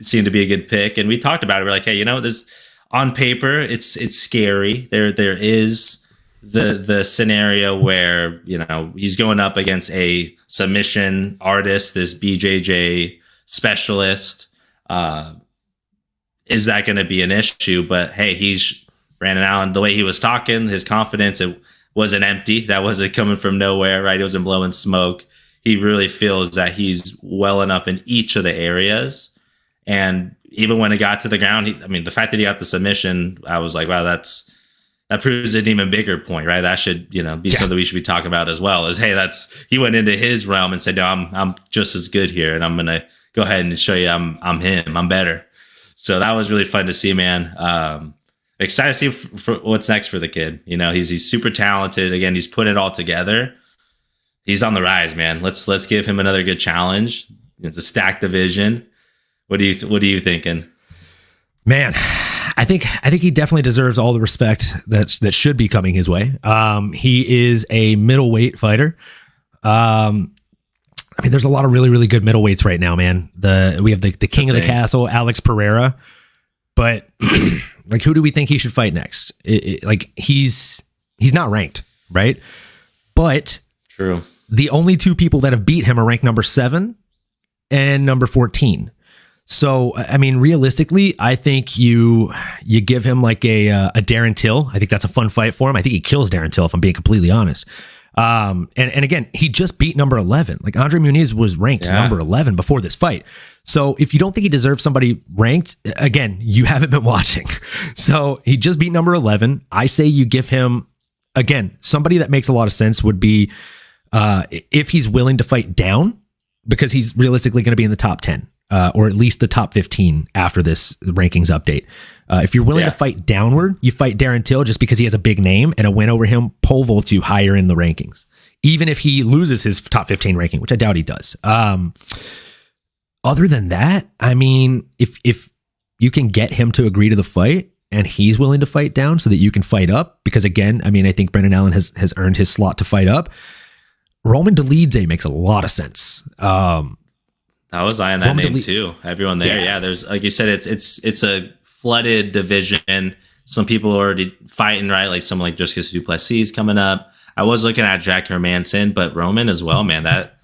seemed to be a good pick. And we talked about it. We're like, hey, this on paper, it's scary. There is the scenario where he's going up against a submission artist, this BJJ specialist. Is that going to be an issue? But hey, he's Brandon Allen. The way he was talking, his confidence, it wasn't empty. That wasn't coming from nowhere, right? It wasn't blowing smoke. he really feels that he's well enough in each of the areas. And even when it got to the ground, the fact that he got the submission, I was like, wow, that proves an even bigger point, right? That should, be something we should be talking about as well. Is, hey, he went into his realm and said, no, I'm just as good here, and I'm gonna go ahead and show you I'm him, I'm better. So that was really fun to see, man. Excited to see for what's next for the kid. He's super talented. Again, he's put it all together. He's on the rise, man. Let's give him another good challenge. It's a stacked division. What are you thinking? Man, I think he definitely deserves all the respect that should be coming his way. He is a middleweight fighter. There's a lot of really, really good middleweights right now, man. We have the king of the castle, Alex Pereira. But like, who do we think he should fight next? He's not ranked, right? But true. The only two people that have beat him are ranked number 7 and number 14. So, realistically, I think you give him like a Darren Till. I think that's a fun fight for him. I think he kills Darren Till, if I'm being completely honest. And again, he just beat number 11. Like, Andre Muniz was ranked number 11 before this fight. So if you don't think he deserves somebody ranked, again, you haven't been watching. So he just beat number 11. I say you give him, again, somebody that makes a lot of sense would be if he's willing to fight down, because he's realistically going to be in the top 10. Or at least the top 15 after this rankings update. If you're willing to fight downward, you fight Darren Till just because he has a big name, and a win over him pole vaults you higher in the rankings. Even if he loses his top 15 ranking, which I doubt he does. Other than that, if you can get him to agree to the fight and he's willing to fight down so that you can fight up, because again, I think Brendan Allen has earned his slot to fight up. Roman Dolidze makes a lot of sense. I was eyeing that name too. Everyone there. Yeah. There's, like you said, it's a flooded division. Some people are already fighting, right? Like someone like Jessica Duplessis coming up. I was looking at Jack Hermanson, but Roman as well, man. That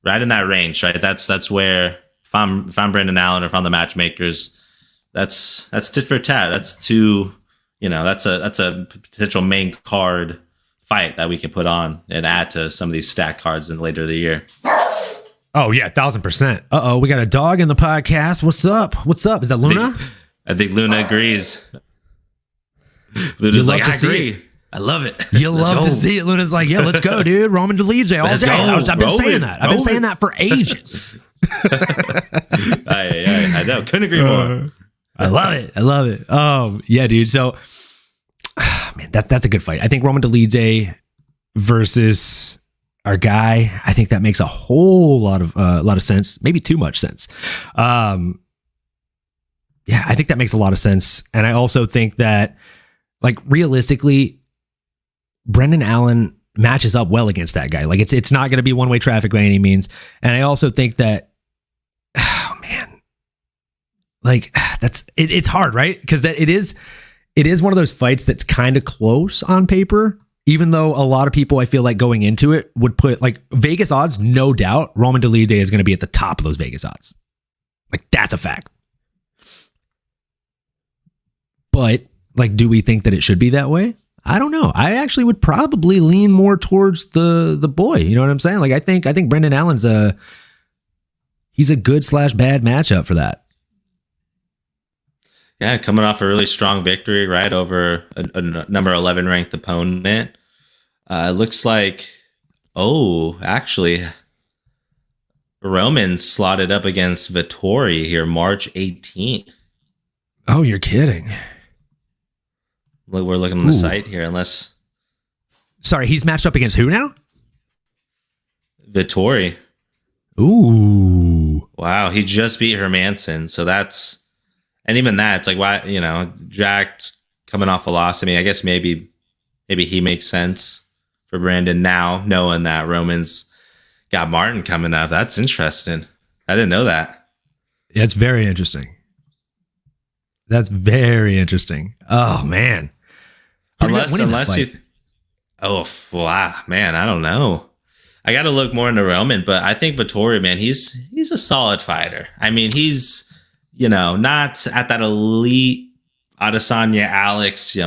right in that range, right? That's where if I'm Brendan Allen or if I'm the matchmakers, that's tit for tat. That's two, that's a potential main card fight that we can put on and add to some of these stack cards in later in the year. Oh yeah, 1,000%. We got a dog in the podcast. What's up? Is that Luna? I think Luna agrees. Luna's like, I agree. I love it. You love to see it. Luna's like, yeah, let's go, dude. Roman Dolidze all day. I've been saying that. I've been saying that for ages. I know. Couldn't agree more. I love it. Yeah, dude. So, man, that's a good fight. I think Roman Dolidze versus our guy, I think that makes a whole lot of sense, maybe too much sense. I think that makes a lot of sense. And I also think that, like, realistically, Brendan Allen matches up well against that guy. Like, it's not going to be one-way traffic by any means. And I also think that, oh man, like it's hard, right? Because it is one of those fights that's kind of close on paper. Even though a lot of people, I feel like going into it would put, like, Vegas odds, no doubt, Roman Dolidze is going to be at the top of those Vegas odds. Like, that's a fact. But, like, do we think that it should be that way? I don't know. I actually would probably lean more towards the boy. You know what I'm saying? Like, I think Brendan Allen's he's a good / bad matchup for that. Yeah, coming off a really strong victory, right, over a number 11 ranked opponent. Looks like, actually, Roman slotted up against Vettori here March 18th. Oh, you're kidding. We're looking on the site here, unless... Sorry, he's matched up against who now? Vettori. Ooh. Wow, he just beat Hermanson, so that's... And even that, it's like, why, Jack coming off a loss. I guess maybe he makes sense for Brandon now, knowing that Roman's got Martin coming up. That's interesting. I didn't know that. Yeah, it's very interesting. That's very interesting. Oh, man. Unless you... man, I don't know. I got to look more into Roman, but I think Vettori, man, he's a solid fighter. He's... not at that elite Adesanya, Alex,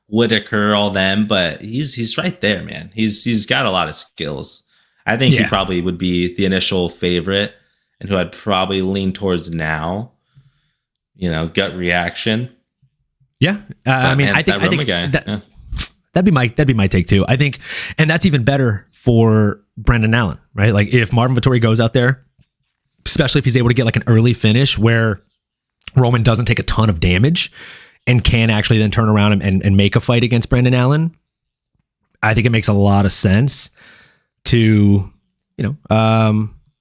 Whitaker, all them, but he's right there, man. He's got a lot of skills. I think he probably would be the initial favorite, and who I'd probably lean towards now. Gut reaction. Yeah, I mean, I think that'd be my take too. I think, and that's even better for Brendan Allen, right? Like if Marvin Vettori goes out there, especially if he's able to get like an early finish where Roman doesn't take a ton of damage and can actually then turn around and make a fight against Brendan Allen, I think it makes a lot of sense to,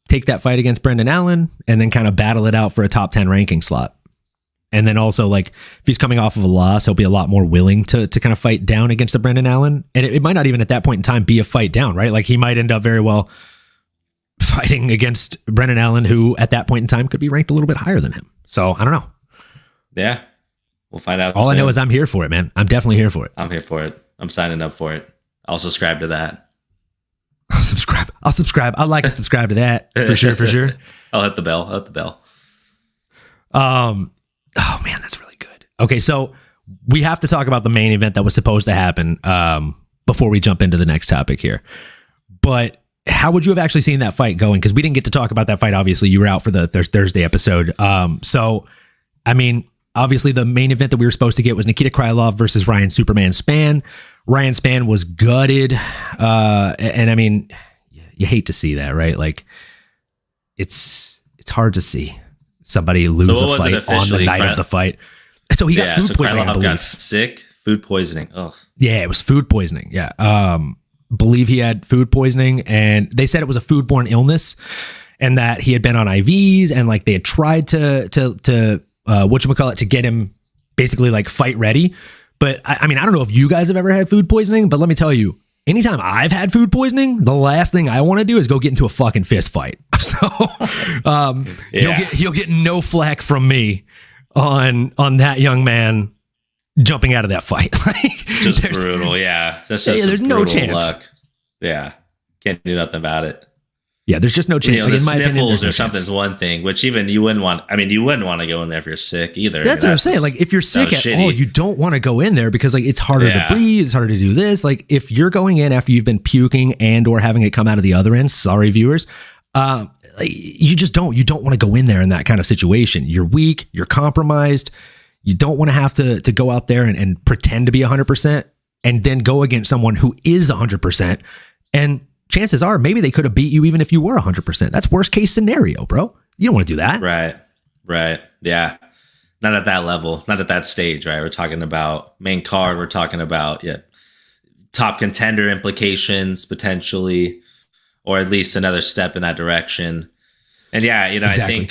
take that fight against Brendan Allen and then kind of battle it out for a top 10 ranking slot. And then also, like, if he's coming off of a loss, he'll be a lot more willing to kind of fight down against the Brendan Allen. And it might not even at that point in time be a fight down, right? Like, he might end up very well fighting against Brendan Allen, who at that point in time could be ranked a little bit higher than him. So, I don't know. Yeah. We'll find out. All I know is I'm here for it, man. I'm definitely here for it. I'm here for it. I'm signing up for it. I'll subscribe to that. I'll subscribe. I'll like and subscribe to that. For sure. I'll hit the bell. Oh man, that's really good. Okay, so we have to talk about the main event that was supposed to happen before we jump into the next topic here. But how would you have actually seen that fight going? Because we didn't get to talk about that fight. Obviously, you were out for the Thursday episode. So, I mean, obviously the main event that we were supposed to get was Nikita Krylov versus Ryan Superman Spann. Ryan Spann was gutted. And I mean, you hate to see that, right? Like, it's hard to see somebody lose a fight on the night of the fight. So he got food poisoning, I believe. Got sick, food poisoning. Oh, yeah, it was food poisoning. Yeah. Believe he had food poisoning, and they said it was a foodborne illness and that he had been on IVs and like they had tried to whatchamacallit, to get him basically like fight ready. But I mean, I don't know if you guys have ever had food poisoning, but let me tell you, anytime I've had food poisoning, the last thing I want to do is go get into a fucking fist fight. So he'll get no flack from me on that young man jumping out of that fight. Like, just brutal. Yeah. That's just there's no chance. Luck. Yeah. Can't do nothing about it. Yeah, there's just no chance. Like, in my opinion, there's or something's one thing, which even you wouldn't want. I mean, you wouldn't want to go in there if you're sick either. That's what I'm saying. Like, if you're sick at all, you don't want to go in there because like it's harder to breathe. It's harder to do this. Like, if you're going in after you've been puking and or having it come out of the other end, sorry viewers, you just don't. You don't want to go in there in that kind of situation. You're weak. You're compromised. You don't want to have to go out there and pretend to be 100% and then go against someone who is 100%. And chances are maybe they could have beat you even if you were 100%. That's worst case scenario, bro. You don't want to do that. Right. Yeah. Not at that level, not at that stage, right? We're talking about main card. We're talking about top contender implications potentially, or at least another step in that direction. And exactly.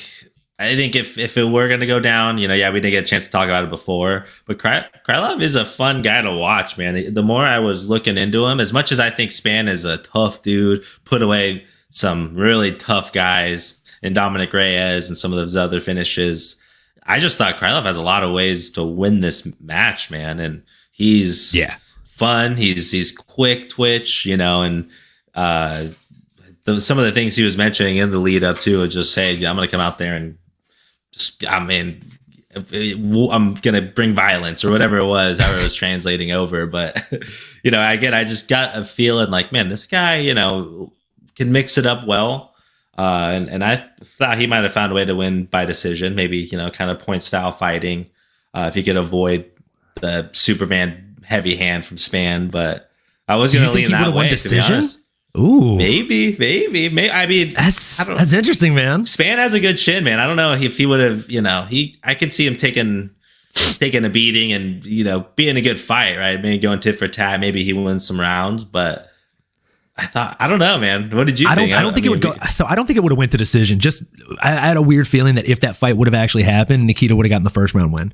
I think if it were going to go down, we didn't get a chance to talk about it before, but Krylov is a fun guy to watch, man. The more I was looking into him, as much as I think Spann is a tough dude, put away some really tough guys in Dominic Reyes and some of those other finishes, I just thought Krylov has a lot of ways to win this match, man. And he's fun. He's quick twitch, and some of the things he was mentioning in the lead up to, just say, I'm going to come out there and I'm going to bring violence or whatever it was, however it was translating over. But, I just got a feeling like, man, this guy, can mix it up well. And I thought he might have found a way to win by decision, maybe, kind of point style fighting, if he could avoid the Superman heavy hand from Spann. But I was going to lean that way, to be honest. Ooh, maybe. I mean, that's interesting, man. Spann has a good chin, man. I don't know if he would have, I could see him taking a beating and, being a good fight, right? Maybe going tit for tat. Maybe he wins some rounds, but I don't know, man. What did you think? I don't think it would go. So I don't think it would have went to decision. Just, I had a weird feeling that if that fight would have actually happened, Nikita would have gotten the first round win.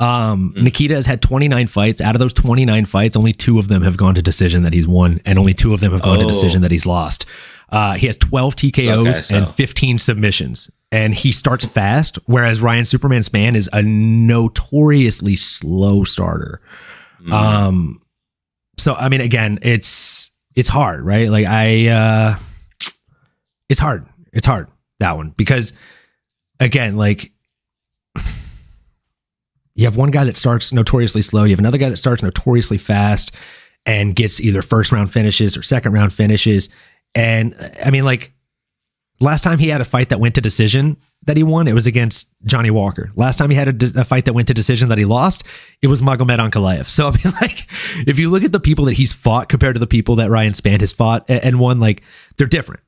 Nikita has had 29 fights. Out of those 29 fights, only 2 of them have gone to decision that he's won, and only 2 of them have gone to decision that he's lost. He has 12 TKOs and 15 submissions, and he starts fast, whereas Ryan Superman Spann is a notoriously slow starter. So, I mean, again, it's hard, right? Like it's hard, that one, because again, like, you have one guy that starts notoriously slow. You have another guy that starts notoriously fast and gets either first round finishes or second round finishes. And I mean, like, last time he had a fight that went to decision that he won, it was against Johnny Walker. Last time he had a fight that went to decision that he lost, it was Magomed Ankalaev. So, I mean, like, if you look at the people that he's fought compared to the people that Ryan Spann has fought and won, like, they're different.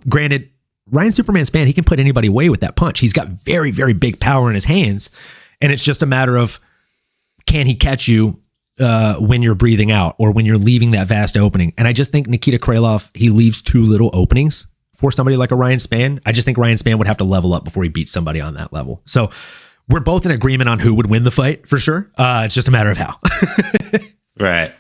Granted, Ryan Superman Spann, he can put anybody away with that punch. He's got very, very big power in his hands. And it's just a matter of, can he catch you when you're breathing out or when you're leaving that vast opening? And I just think Nikita Krylov, he leaves too little openings for somebody like a Ryan Spann. I just think Ryan Spann would have to level up before he beats somebody on that level. So we're both in agreement on who would win the fight for sure. It's just a matter of how. Right.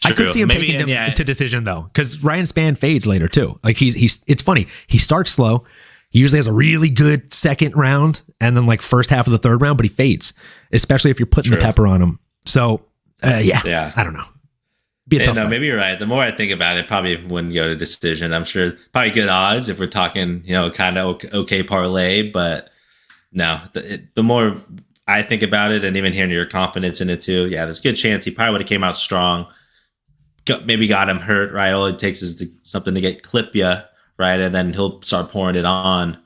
I could see him taking him to decision though, because Ryan Spann fades later too. Like he's it's funny. He starts slow. He usually has a really good second round and then like first half of the third round, but he fades, especially if you're putting the pepper on him. So yeah, I don't know. Be a tough fight. Maybe you're right. The more I think about it, probably wouldn't go to decision. I'm sure probably good odds if we're talking, kind of okay parlay, but no, the more I think about it and even hearing your confidence in it too, yeah, there's a good chance he probably would have came out strong. Maybe got him hurt, right? All it takes is something to get clip you, right? And then he'll start pouring it on.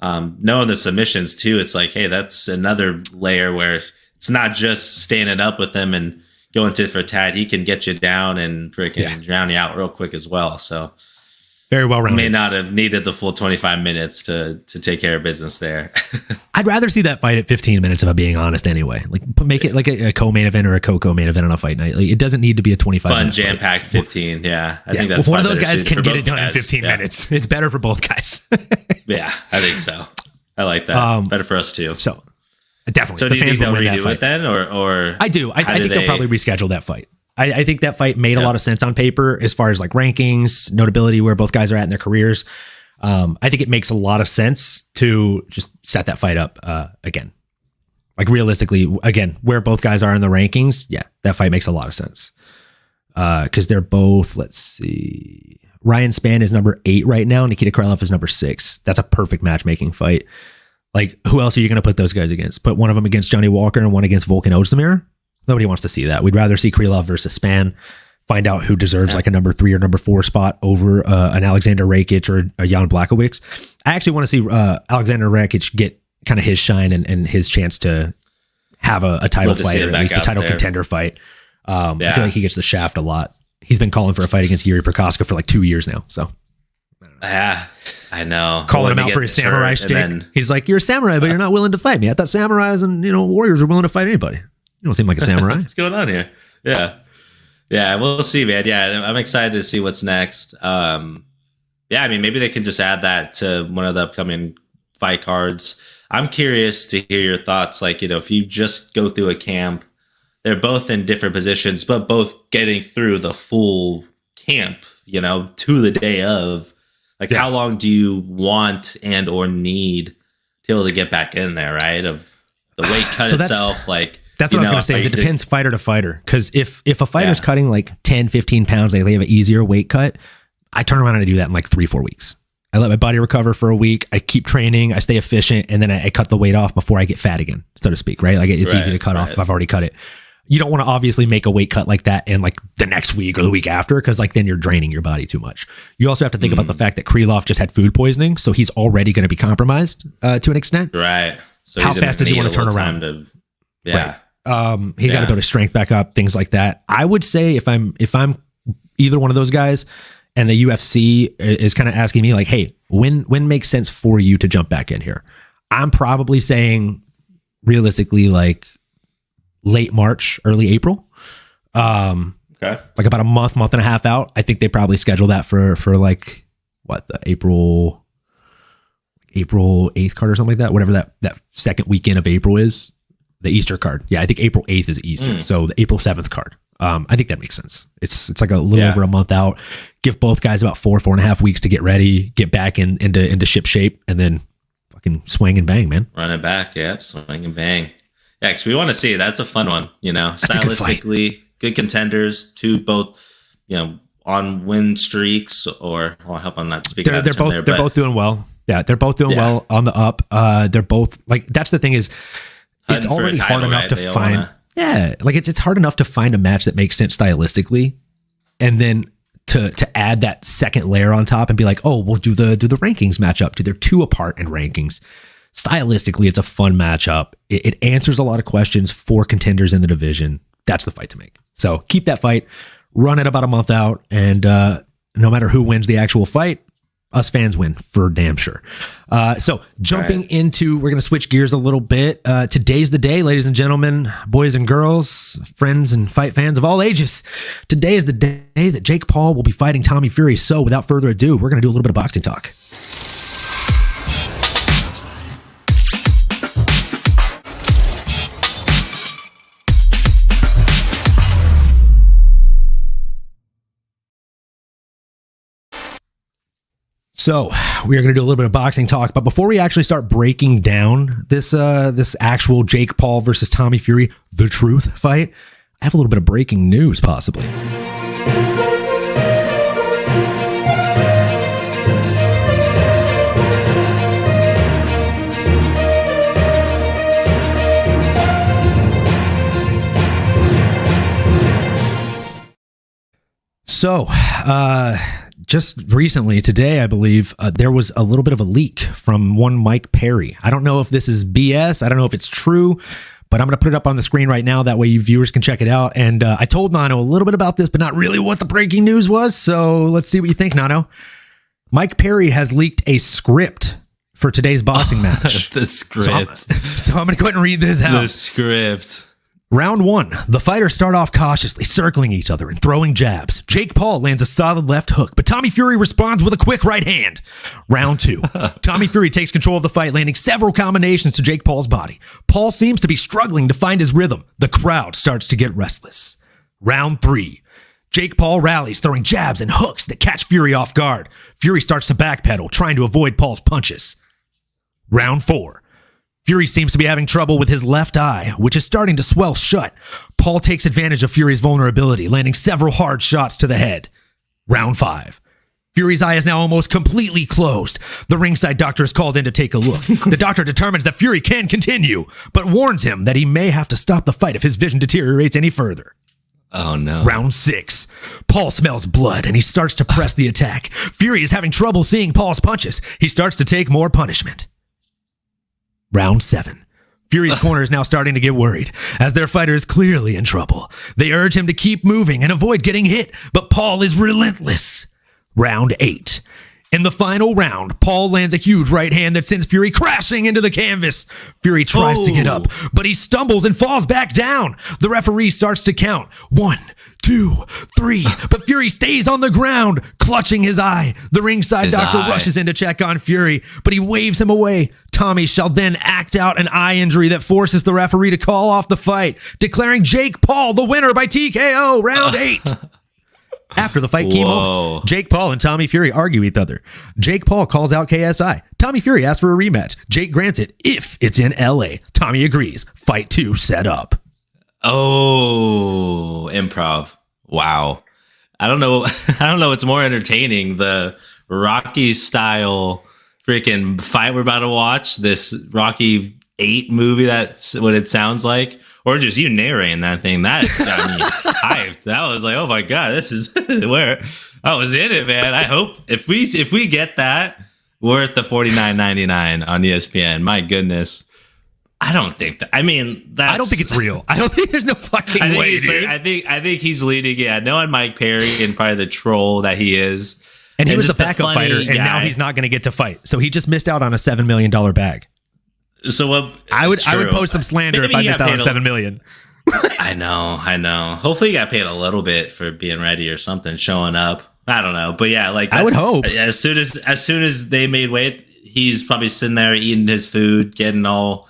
Knowing the submissions too, it's like, hey, that's another layer where it's not just standing up with him and going tit for tat. He can get you down and freaking drown you out real quick as well. So very well rounded. May not have needed the full 25 minutes to take care of business there. I'd rather see that fight at 15 minutes if I'm being honest anyway. Like make it like a co-main event or a co-main event on a fight night. Like, it doesn't need to be a 25 fun jam-packed 15. Yeah. I think that's one of those guys can get it done in 15 minutes. It's better for both guys. Yeah, I think so. I like that. Better for us too. So definitely. So do you think they'll redo it then or I do. I think they'll probably reschedule that fight. I think that fight made a lot of sense on paper as far as like rankings, notability, where both guys are at in their careers. I think it makes a lot of sense to just set that fight up again. Like realistically, again, where both guys are in the rankings, yeah, that fight makes a lot of sense. Because they're both, let's see, Ryan Spann is number 8 right now. Nikita Krylov is number 6. That's a perfect matchmaking fight. Like, who else are you going to put those guys against? Put one of them against Johnny Walker and one against Volkan Ozdemir? Nobody wants to see that. We'd rather see Krylov versus Spann, find out who deserves like a number 3 or number 4 spot over an Alexander Rakic or a Jan Blachowicz. I actually want to see Alexander Rakic get kind of his shine and his chance to have a title fight, or at least a title contender fight. I feel like he gets the shaft a lot. He's been calling for a fight against Yuri Prokaska for like 2 years now. So I know. Calling him out for his samurai shtick. He's like, you're a samurai, but you're not willing to fight me. I thought samurais and warriors are willing to fight anybody. You don't seem like a samurai. What's going on here? Yeah, we'll see, man. Yeah, I'm excited to see what's next. I mean, maybe they can just add that to one of the upcoming fight cards. I'm curious to hear your thoughts. Like, if you just go through a camp, they're both in different positions, but both getting through the full camp, to the day of. Like, how long do you want and or need to be able to get back in there, right? Of the weight cut itself, like... That's what I was going to say. Is it depends fighter to fighter. Because if a fighter's cutting like 10, 15 pounds, they have an easier weight cut, I turn around and I do that in like 3-4 weeks. I let my body recover for a week. I keep training. I stay efficient. And then I cut the weight off before I get fat again, so to speak, right? Like it's easy to cut off if I've already cut it. You don't want to obviously make a weight cut like that in like the next week or the week after, because like then you're draining your body too much. You also have to think about the fact that Krylov just had food poisoning. So he's already going to be compromised to an extent. Right. So how fast does he want to turn around? Right. He got to build his strength back up, things like that. I would say if I'm either one of those guys and the UFC is kind of asking me like, hey, when makes sense for you to jump back in here? I'm probably saying realistically like late March, early April. Like about a month and a half out. I think they probably schedule that for like the April 8th card or something like that. Whatever that second weekend of April is. The Easter card. Yeah, I think April 8th is Easter. So the April 7th card. I think that makes sense. It's like a little over a month out. Give both guys about 4.5 weeks to get ready, get back into ship shape, and then fucking swing and bang, man. Run it back, swing and bang. Yeah, because we want to see. That's a fun one, stylistically, good contenders, both, on win streaks, or I hope I'm not speaking out of turn there. They're both doing well. Yeah, they're both doing well on the up. They're both like, that's the thing is, it's already hard enough to find. It's hard enough to find a match that makes sense stylistically, and then to add that second layer on top and be like, oh, we'll do the rankings match up. They're 2 apart in rankings. Stylistically, it's a fun matchup. It answers a lot of questions for contenders in the division. That's the fight to make. So keep that fight, run it about a month out, and no matter who wins the actual fight, us fans win for damn sure. So jumping into, we're going to switch gears a little bit. Today's the day, ladies and gentlemen, boys and girls, friends and fight fans of all ages. Today is the day that Jake Paul will be fighting Tommy Fury. So without further ado, we're going to do a little bit of boxing talk. So we are going to do a little bit of boxing talk, but before we actually start breaking down this actual Jake Paul versus Tommy Fury, the truth fight, I have a little bit of breaking news, possibly. So, just recently, today, I believe, there was a little bit of a leak from one Mike Perry. I don't know if this is BS. I don't know if it's true, but I'm going to put it up on the screen right now. That way you viewers can check it out. And I told Nano a little bit about this, but not really what the breaking news was. So let's see what you think, Nano. Mike Perry has leaked a script for today's boxing match. The script. So I'm going to go ahead and read this out. The script. Round 1, the fighters start off cautiously, circling each other and throwing jabs. Jake Paul lands a solid left hook, but Tommy Fury responds with a quick right hand. Round 2, Tommy Fury takes control of the fight, landing several combinations to Jake Paul's body. Paul seems to be struggling to find his rhythm. The crowd starts to get restless. Round 3, Jake Paul rallies, throwing jabs and hooks that catch Fury off guard. Fury starts to backpedal, trying to avoid Paul's punches. Round 4, Fury seems to be having trouble with his left eye, which is starting to swell shut. Paul takes advantage of Fury's vulnerability, landing several hard shots to the head. Round 5. Fury's eye is now almost completely closed. The ringside doctor is called in to take a look. The doctor determines that Fury can continue, but warns him that he may have to stop the fight if his vision deteriorates any further. Oh, no. Round 6. Paul smells blood, and he starts to press the attack. Fury is having trouble seeing Paul's punches. He starts to take more punishment. Round 7. Fury's corner is now starting to get worried, as their fighter is clearly in trouble. They urge him to keep moving and avoid getting hit, but Paul is relentless. Round 8. In the final round, Paul lands a huge right hand that sends Fury crashing into the canvas. Fury tries to get up, but he stumbles and falls back down. The referee starts to count. 1, 2, 3, but Fury stays on the ground, clutching his eye. The ringside doctor rushes in to check on Fury, but he waves him away. Tommy shall then act out an eye injury that forces the referee to call off the fight, declaring Jake Paul the winner by TKO, round 8. After the fight key moments, Jake Paul and Tommy Fury argue each other. Jake Paul calls out KSI. Tommy Fury asks for a rematch. Jake grants it if it's in LA. Tommy agrees. Fight 2 set up. Oh, improv. Wow. I don't know what's more entertaining, the Rocky style freaking fight we're about to watch, this Rocky 8 movie, that's what it sounds like, or just you narrating that thing. That got me hyped. That was like, oh my God, this is where I was in it, man. I hope if we get that, worth the $49.99 on ESPN. My goodness. I don't think that. I mean, I don't think it's real. I don't think there's no fucking way, dude. I think he's leading. Yeah, knowing Mike Perry and probably the troll that he is, and he was the backup fighter, and now he's not going to get to fight. So he just missed out on a $7 million bag. So what? I would post some slander if I missed out on $7 million. I know. Hopefully, he got paid a little bit for being ready or something, showing up. I don't know, but yeah, like I would hope. As soon as they made weight, he's probably sitting there eating his food, getting all,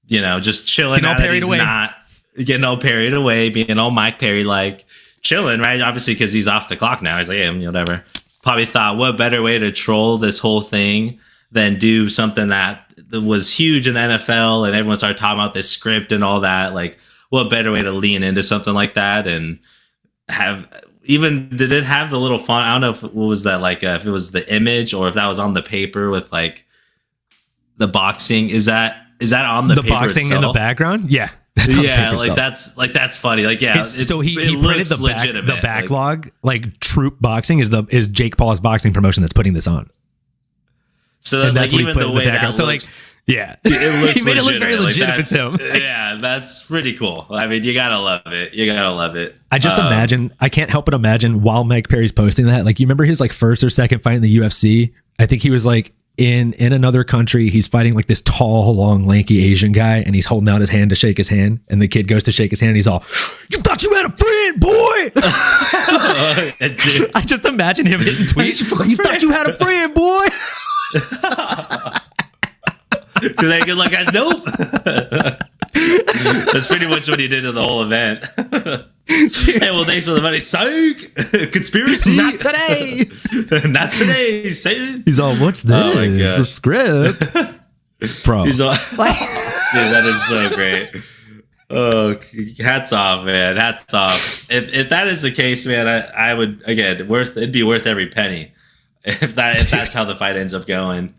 just chilling. Getting all parried away. Not getting all parried away, being all Mike Perry like chilling, right? Obviously, because he's off the clock now. He's like, yeah, whatever. Probably thought, what better way to troll this whole thing than do something that was huge in the NFL and everyone started talking about this script and all that. Like, what better way to lean into something like that and have. Even did it have the little font? I don't know if what was that like if it was the image or if that was on the paper with like the boxing. Is that on the paper boxing itself? In the background? Yeah. That's on yeah, paper, that's funny. Like, yeah, so he printed the backlog. Like Troop Boxing is Jake Paul's boxing promotion that's putting this on. So and that's like, what even the way that looks, so like, yeah, it looks he made it look very legit like if it's him. Yeah, that's pretty cool. I mean, you gotta love it. I just imagine. I can't help but imagine while Mike Perry's posting that. Like, you remember his like first or second fight in the UFC? I think he was like in another country. He's fighting like this tall, long, lanky Asian guy, and he's holding out his hand to shake his hand. And the kid goes to shake his hand, and he's all, "You thought you had a friend, boy." I just imagine him hitting tweets. You thought you had a friend, boy. Do they good luck, guys? Nope. That's pretty much what he did in the whole event. Hey, well, thanks for the money. Psych. Conspiracy. Not today. Not today. Satan. He's all, "What's this? Oh my God. The script." Bro. He's all, dude, that is so great. Oh, hats off, man. Hats off. If that is the case, man, I would, again, it'd be worth every penny if that's how the fight ends up going.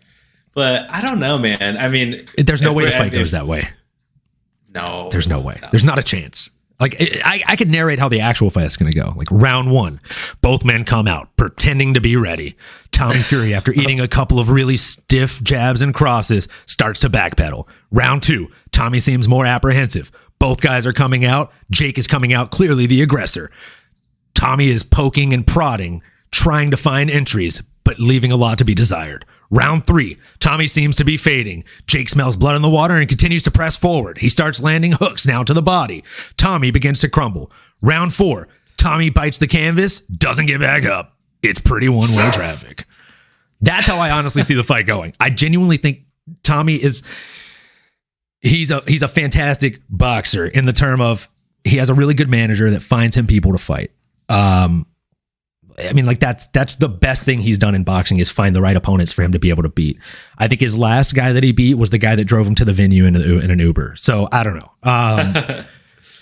But I don't know, man. I mean, there's no way the fight goes that way. No, there's no way. There's not a chance. Like, I could narrate how the actual fight is going to go. Like, round one, both men come out pretending to be ready. Tommy Fury, after eating a couple of really stiff jabs and crosses, starts to backpedal. Round two, Tommy seems more apprehensive. Both guys are coming out. Jake is coming out clearly the aggressor. Tommy is poking and prodding, trying to find entries, but leaving a lot to be desired. Round three, Tommy seems to be fading. Jake smells blood in the water and continues to press forward. He starts landing hooks now to the body. Tommy begins to crumble. Round four, Tommy bites the canvas, doesn't get back up. It's pretty one-way traffic. That's how I honestly see the fight going. I genuinely think Tommy he's a fantastic boxer in the term of he has a really good manager that finds him people to fight. I mean, like, that's the best thing he's done in boxing is find the right opponents for him to be able to beat. I think his last guy that he beat was the guy that drove him to the venue in an Uber. So I don't know.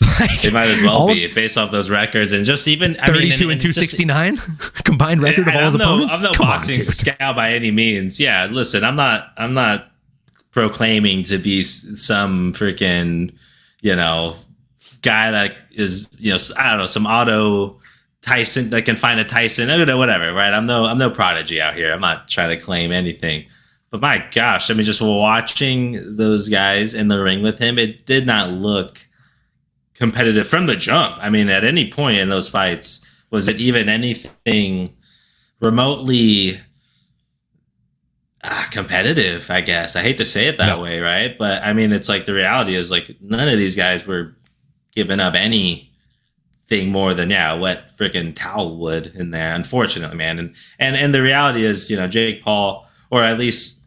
It might as well be based off those records and just even 32 and 269 combined record of all his opponents. I'm no boxing scout by any means. Yeah, listen, I'm not proclaiming to be some freaking, guy that is, I don't know, some auto Tyson that can find a Tyson, whatever, right? I'm no prodigy out here. I'm not trying to claim anything. But my gosh, I mean, just watching those guys in the ring with him, it did not look competitive from the jump. I mean, at any point in those fights, was it even anything remotely competitive, I guess? I hate to say it that way, right? But I mean, it's like the reality is like none of these guys were giving up anything more than what freaking Towel would in there, unfortunately, man. And the reality is, Jake Paul, or at least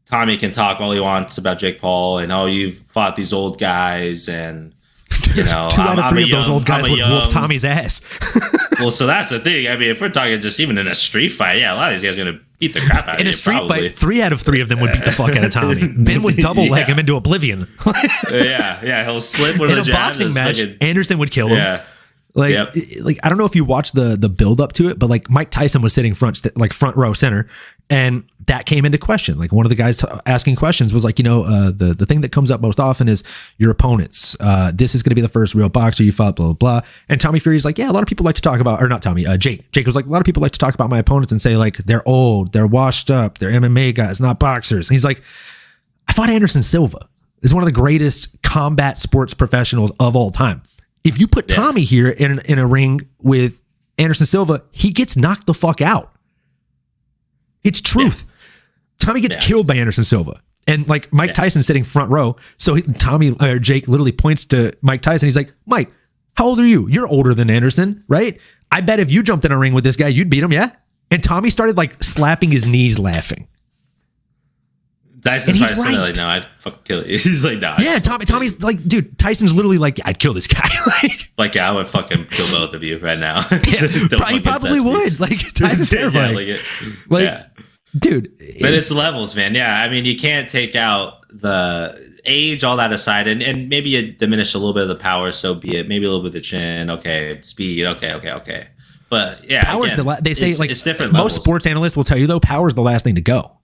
Tommy, can talk all he wants about Jake Paul and you've fought these old guys and two out of three of those old guys would whoop Tommy's ass. Well, so that's the thing. I mean, if we're talking just even in a street fight, a lot of these guys are gonna beat the crap out of you. In a street fight, 3 out of 3 of them would beat the fuck out of Tommy. Ben would double leg him into oblivion. Yeah, he'll slip one of the jabs. In a boxing match, Anderson would kill him. Yeah. Like I don't know if you watched the build up to it, but like Mike Tyson was sitting front row center, and that came into question. Like one of the guys asking questions was like, the thing that comes up most often is your opponents. This is going to be the first real boxer you fought, blah, blah, blah. And Tommy Fury's like, yeah, a lot of people like to talk about, or not Tommy, Jake. Jake was like, a lot of people like to talk about my opponents and say like, they're old, they're washed up, they're MMA guys, not boxers. And he's like, I fought Anderson Silva. He's one of the greatest combat sports professionals of all time. If you put Tommy here in a ring with Anderson Silva, he gets knocked the fuck out. It's truth. Yeah. Tommy gets killed by Anderson Silva. And like Mike Tyson sitting front row. So Jake literally points to Mike Tyson. He's like, Mike, how old are you? You're older than Anderson, right? I bet if you jumped in a ring with this guy, you'd beat him, yeah? And Tommy started like slapping his knees laughing. Tyson's probably like, no, I'd fucking kill you. He's like, no. Yeah, Tommy's like, dude, Tyson's literally like, I'd kill this guy. I would fucking kill both of you right now. He probably would. Like, Tyson's terrifying. Dude. But it's levels, man. Yeah, I mean, you can't take out the age, all that aside, and maybe you diminish a little bit of the power, so be it. Maybe a little bit of the chin, okay, speed, okay. But yeah, power's they say it's different most levels. Sports analysts will tell you, though, power's the last thing to go.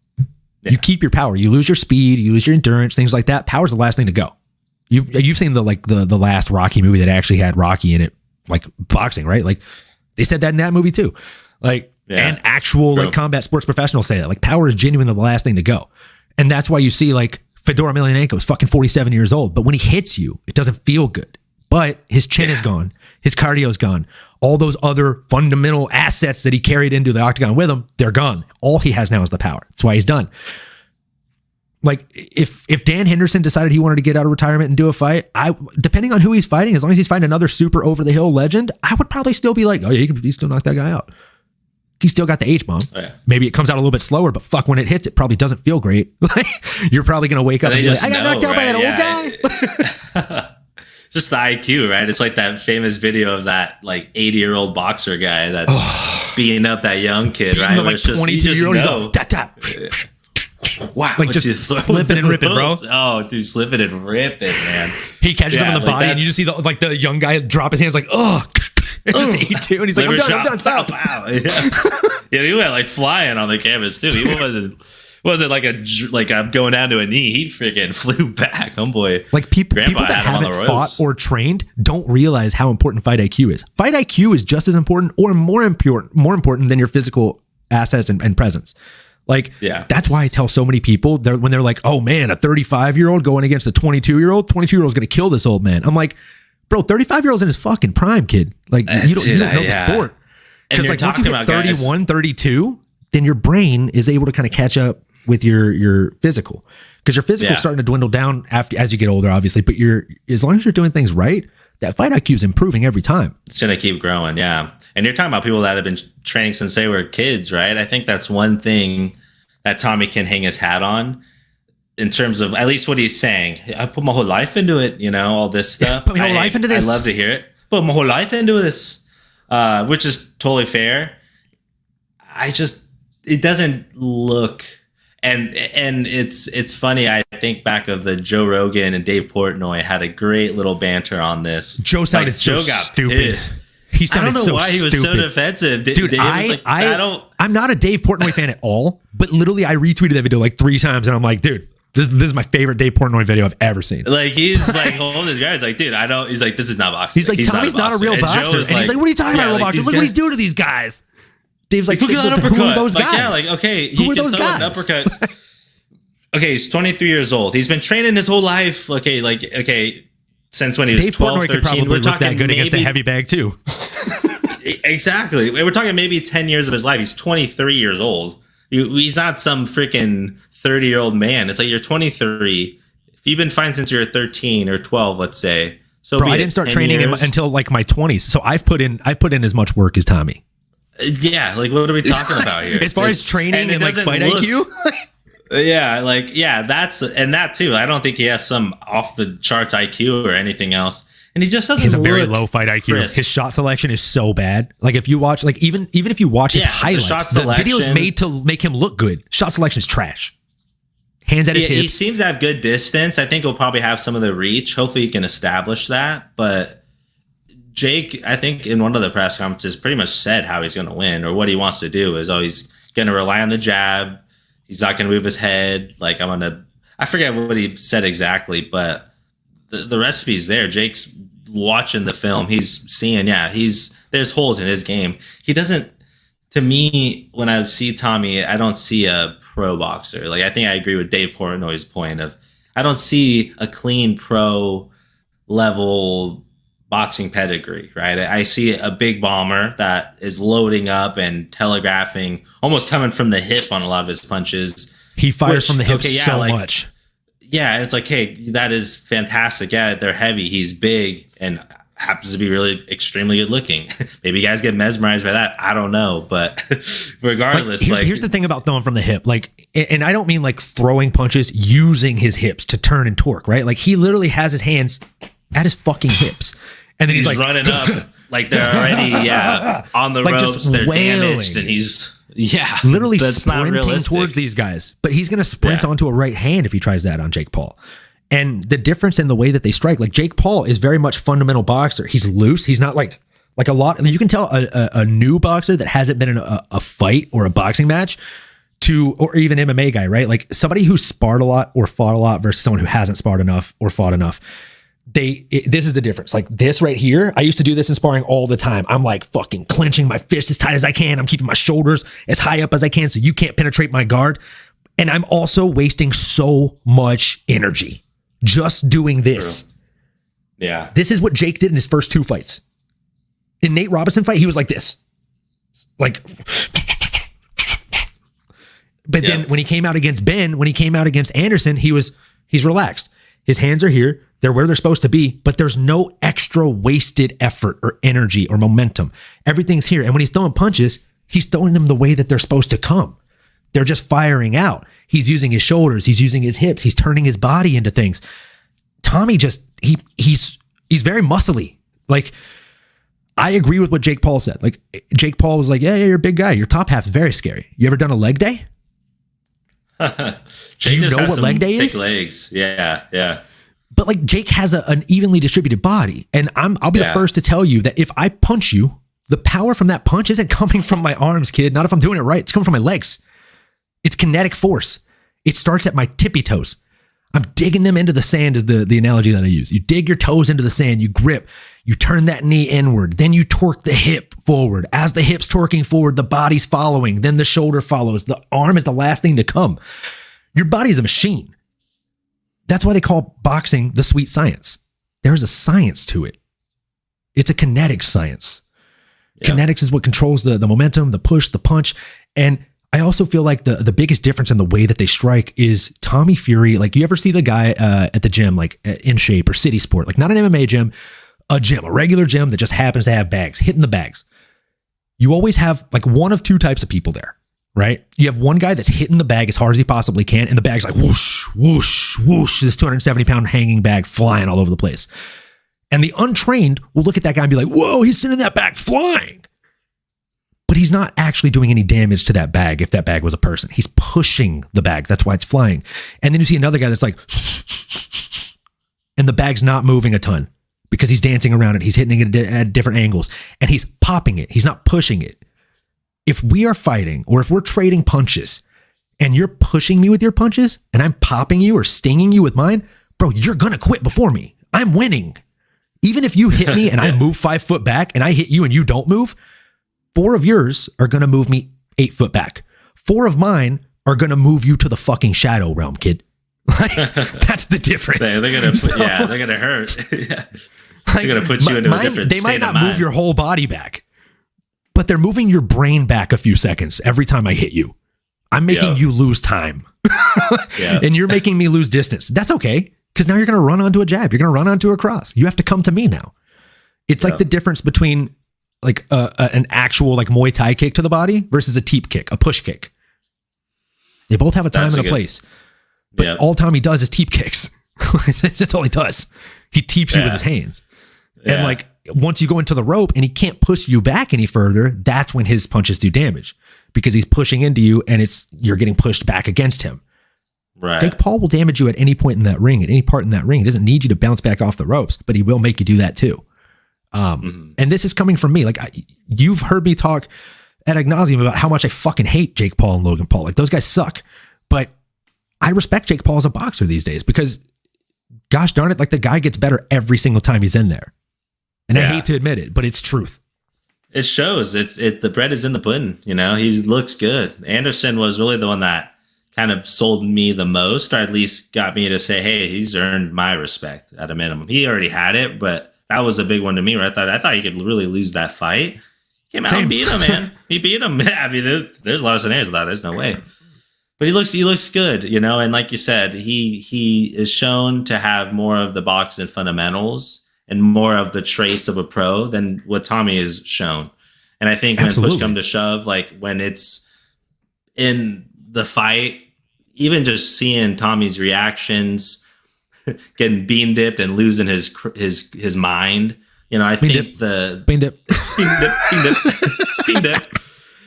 Yeah. You keep your power. You lose your speed. You lose your endurance, things like that. Power's the last thing to go. You've seen the last Rocky movie that actually had Rocky in it, like boxing, right? Like they said that in that movie too. Like, and actual like combat sports professionals say that like power is genuinely the last thing to go. And that's why you see like Fedor Emelianenko is fucking 47 years old, but when he hits you, it doesn't feel good. But his chin is gone. His cardio is gone. All those other fundamental assets that he carried into the octagon with him, they're gone. All he has now is the power. That's why he's done. Like if Dan Henderson decided he wanted to get out of retirement and do a fight, depending on who he's fighting, as long as he's fighting another super over the hill legend, I would probably still be like, oh yeah, he still knock that guy out. He still got the H-bomb. Oh, yeah. Maybe it comes out a little bit slower, but fuck, when it hits, it probably doesn't feel great. You're probably going to wake up and be like, I got knocked out by that old guy. Just the IQ, right? It's like that famous video of that like 80-year-old boxer guy that's beating up that young kid, right? Like 22-year-old, he's like, tap, tap. Wow. Like just slipping and ripping, bro. Oh, dude, slipping and ripping, man. He catches him in the body and you just see the young guy drop his hands like, oh. It's just 82, and he's like, I'm done, stop. Pow. Yeah, he went like flying on the canvas too. He wasn't like I'm going down to a knee. He freaking flew back, homeboy. Like people that haven't fought or trained don't realize how important fight IQ is. Fight IQ is just as important or more important than your physical assets and presence. Like, that's why I tell so many people when they're like, oh man, a 35-year-old going against a 22-year-old is going to kill this old man. I'm like, bro, 35-year-old's in his fucking prime, kid. Like, you don't know the sport. Because like once you get 31, 32, then your brain is able to kind of catch up with your physical. Because your physical is starting to dwindle down as you get older, obviously. But as long as you're doing things right, that fight IQ is improving every time. It's going to keep growing, yeah. And you're talking about people that have been training since they were kids, right? I think that's one thing that Tommy can hang his hat on. In terms of at least what he's saying, I put my whole life into it, all this stuff. Put my whole life into this. I love to hear it. Put my whole life into this, which is totally fair. It doesn't look, and it's funny. I think back of the Joe Rogan and Dave Portnoy had a great little banter on this. Joe sounded so stupid. Pissed. I don't know why he was so defensive. Dude, I'm not a Dave Portnoy fan at all, but literally I retweeted that video like 3 times and I'm like, dude, this is my favorite Dave Portnoy video I've ever seen. Like he's like holding his guy. He's like, dude, he's like, this is not boxing. He's like, Tommy's not a real boxer. And he's like, what are you talking about, real boxers? Look what he's doing to these guys. Dave's like, look at that uppercut. Who are those guys? Yeah, like, okay, he can throw an uppercut. Okay, he's 23 years old. He's been training his whole life. Okay, since when he was Dave 12, Portnoy 13. Could probably look that good against a heavy bag too. Exactly. We're talking maybe 10 years of his life. He's 23 years old. He's not some freaking 30-year-old man. It's like you're 23. If you've been fine since you're 13 or 12, let's say. So bro, I didn't start training until like my 20s. So I've put in as much work as Tommy. Yeah, like what are we talking about here? As far as training and like fight IQ? That too. I don't think he has some off the charts IQ or anything else. And he just doesn't. He has a very low fight IQ. Crisp. His shot selection is so bad. Like if you watch, like even if you watch his highlights, the video is made to make him look good. Shot selection is trash. Hands at his hips. He seems to have good distance. I think he'll probably have some of the reach. Hopefully he can establish that. But Jake, I think in one of the press conferences, pretty much said how he's going to win or what he wants to do is, he's going to rely on the jab. He's not going to move his head. Like I forget what he said exactly, but the recipe's there. Jake's watching the film. He's seeing, there's holes in his game. He doesn't, to me, when I see Tommy, I don't see a pro boxer. Like, I think I agree with Dave Portnoy's point of, I don't see a clean pro level boxing pedigree, right? I see a big bomber that is loading up and telegraphing, almost coming from the hip on a lot of his punches. He fires from the hip much. Yeah, it's like, hey, that is fantastic. Yeah, they're heavy. He's big and happens to be really extremely good looking. Maybe you guys get mesmerized by that. I don't know. But regardless, here's the thing about throwing from the hip. Like, and I don't mean like throwing punches using his hips to turn and torque, right? Like he literally has his hands at his fucking hips. And then he's like running up like they're already on the like ropes. They're damaged and he's literally sprinting towards these guys. But he's going to sprint onto a right hand if he tries that on Jake Paul. And the difference in the way that they strike, like Jake Paul is very much fundamental boxer. He's loose. He's not like a lot. You can tell a new boxer that hasn't been in a fight or a boxing match or even MMA guy, right? Like somebody who sparred a lot or fought a lot versus someone who hasn't sparred enough or fought enough. this is the difference. Like this right here, I used to do this in sparring all the time. I'm like fucking clenching my fist as tight as I can. I'm keeping my shoulders as high up as I can so you can't penetrate my guard. And I'm also wasting so much energy just doing this. True. Yeah. This is what Jake did in his first 2 fights. In Nate Robinson fight, he was like this. Like, but then when he came out against Ben, when he came out against Anderson, he's relaxed. His hands are here. They're where they're supposed to be, but there's no extra wasted effort or energy or momentum. Everything's here. And when he's throwing punches, he's throwing them the way that they're supposed to come. They're just firing out. He's using his shoulders. He's using his hips. He's turning his body into things. Tommy he's very muscly. Like, I agree with what Jake Paul said. Like, Jake Paul was like, yeah, you're a big guy. Your top half's very scary. You ever done a leg day? Do you know what leg day is? Big legs. Yeah. But like Jake has an evenly distributed body. And I'll be the first to tell you that if I punch you, the power from that punch isn't coming from my arms, kid. Not if I'm doing it right. It's coming from my legs. It's kinetic force. It starts at my tippy toes. I'm digging them into the sand is the analogy that I use. You dig your toes into the sand, you grip, you turn that knee inward, then you torque the hip forward. As the hip's torquing forward, the body's following, then the shoulder follows. The arm is the last thing to come. Your body is a machine. That's why they call boxing the sweet science. There's a science to it. It's a kinetic science. Yeah. Kinetics is what controls the momentum, the push, the punch. And I also feel like the biggest difference in the way that they strike is Tommy Fury. Like, you ever see the guy at the gym, like In Shape or City Sport, like not an MMA gym, a regular gym that just happens to have bags, hitting the bags. You always have like one of 2 types of people there, right? You have one guy that's hitting the bag as hard as he possibly can, and the bag's like whoosh, whoosh, whoosh, this 270-pound hanging bag flying all over the place. And the untrained will look at that guy and be like, whoa, he's sending that bag flying. But he's not actually doing any damage to that bag if that bag was a person. He's pushing the bag. That's why it's flying. And then you see another guy that's like, and the bag's not moving a ton because he's dancing around it. He's hitting it at different angles and he's popping it. He's not pushing it. If we are fighting or if we're trading punches and you're pushing me with your punches and I'm popping you or stinging you with mine, bro, you're going to quit before me. I'm winning. Even if you hit me and I move 5 foot back and I hit you and you don't move, 4 of yours are going to move me 8 foot back. 4 of mine are going to move you to the fucking shadow realm, kid. Like, that's the difference. They're going to, they're going to hurt. Yeah. They're going to put you into a different state of mind. They might not move your whole body back, but they're moving your brain back a few seconds every time I hit you. I'm making you lose time. And you're making me lose distance. That's okay, because now you're going to run onto a jab. You're going to run onto a cross. You have to come to me now. It's like the difference between like an actual like Muay Thai kick to the body versus a teep kick, a push kick. They both have a time and a place. But all Tommy does is teep kicks. That's all he does. He teeps you with his hands. And like once you go into the rope and he can't push you back any further, that's when his punches do damage because he's pushing into you and you're getting pushed back against him. Right. Jake Paul will damage you at any point in that ring, at any part in that ring. He doesn't need you to bounce back off the ropes, but he will make you do that too. And this is coming from me. Like you've heard me talk ad nauseum about how much I fucking hate Jake Paul and Logan Paul. Like those guys suck, but I respect Jake Paul as a boxer these days because gosh darn it, like the guy gets better every single time he's in there. And I hate to admit it, but it's truth. It shows. The bread is in the pudding. You know, he looks good. Anderson was really the one that kind of sold me the most, or at least got me to say, hey, he's earned my respect at a minimum. He already had it, but that was a big one to me, right? I thought he could really lose that fight. Came out and beat him, man. He beat him. I mean, there's a lot of scenarios of that. There's no way. But he looks good, you know. And like you said, he is shown to have more of the boxing fundamentals and more of the traits of a pro than what Tommy is shown. And I think when push comes to shove, like when it's in the fight, even just seeing Tommy's reactions, getting bean dipped and losing his mind. You know, I think bean dip.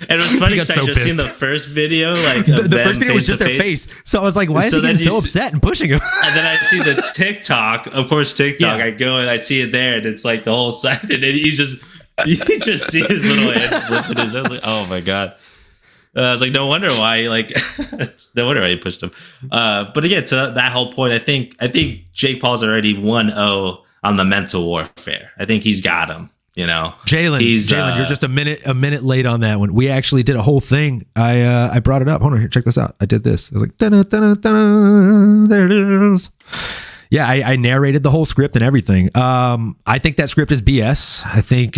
And it was funny because I just seen the first video, like the first video was just their face. So I was like, why is he getting so upset and pushing him? And then I see the TikTok, of course, TikTok. I go and I see it there, and it's like the whole side, and then you just see his little head flipping. I was like, oh my god. I was like, no wonder why he pushed him. But again, to that whole point, I think Jake Paul's already 1-0 on the mental warfare. I think he's got him. You know, Jalen, you're just a minute late on that one. We actually did a whole thing. I brought it up. Hold on here, check this out. I did this. I was like, da-da, da-da, da-da, there it is. Yeah, I narrated the whole script and everything. I think that script is BS. I think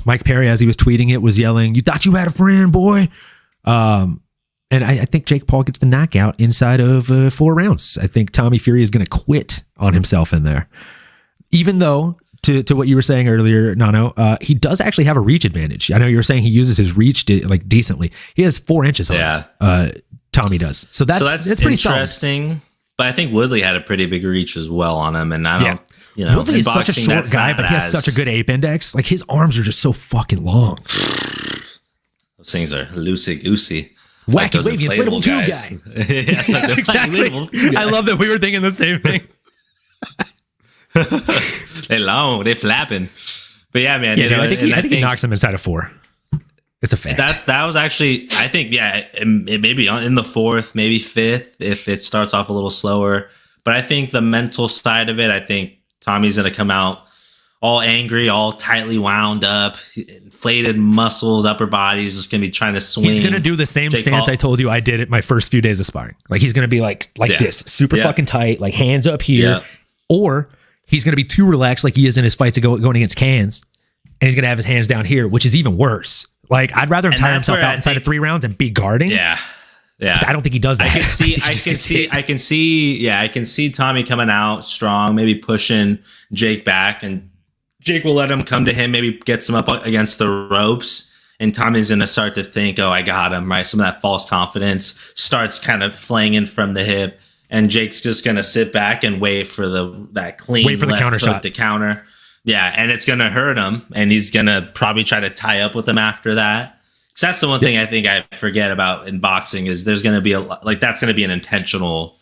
Mike Perry, as he was tweeting it, was yelling, "You thought you had a friend, boy." And I think Jake Paul gets the knockout inside of 4 rounds. I think Tommy Fury is going to quit on himself in there, even though. To what you were saying earlier, Nano, he does actually have a reach advantage. I know you were saying he uses his reach decently. He has 4 inches on it. Tommy does. So that's pretty interesting. Solid. But I think Woodley had a pretty big reach as well on him. And I don't, Woodley is such a short guy, but he has such a good ape index. Like his arms are just so fucking long. Those things are loosey-goosey. Wacky, wavy, inflatable tube guy. Exactly. I love that we were thinking the same thing. They long, they flapping, but yeah, man. I think he knocks him inside of 4. It's a fact. That was actually, I think, it may be in the 4th, maybe 5th if it starts off a little slower. But I think the mental side of it, I think Tommy's gonna come out all angry, all tightly wound up, inflated muscles, upper body. He's just gonna be trying to swing. He's gonna do the same stance I told you I did at my first few days of sparring. Like he's gonna be like this, super fucking tight, like hands up here, or he's going to be too relaxed like he is in his fights going against Cans, and he's going to have his hands down here, which is even worse. Like, I'd rather him tire himself out inside of 3 rounds and be guarding. Yeah. But I don't think he does that. I can see Tommy coming out strong, maybe pushing Jake back, and Jake will let him come to him, maybe gets him up against the ropes, and Tommy's going to start to think, oh, I got him, right? Some of that false confidence starts kind of flanging from the hip. And Jake's just going to sit back and wait for that clean the counter shot to counter. Yeah, and it's going to hurt him. And he's going to probably try to tie up with him after that. Because that's the one thing I think I forget about in boxing is there's going to be that's going to be an intentional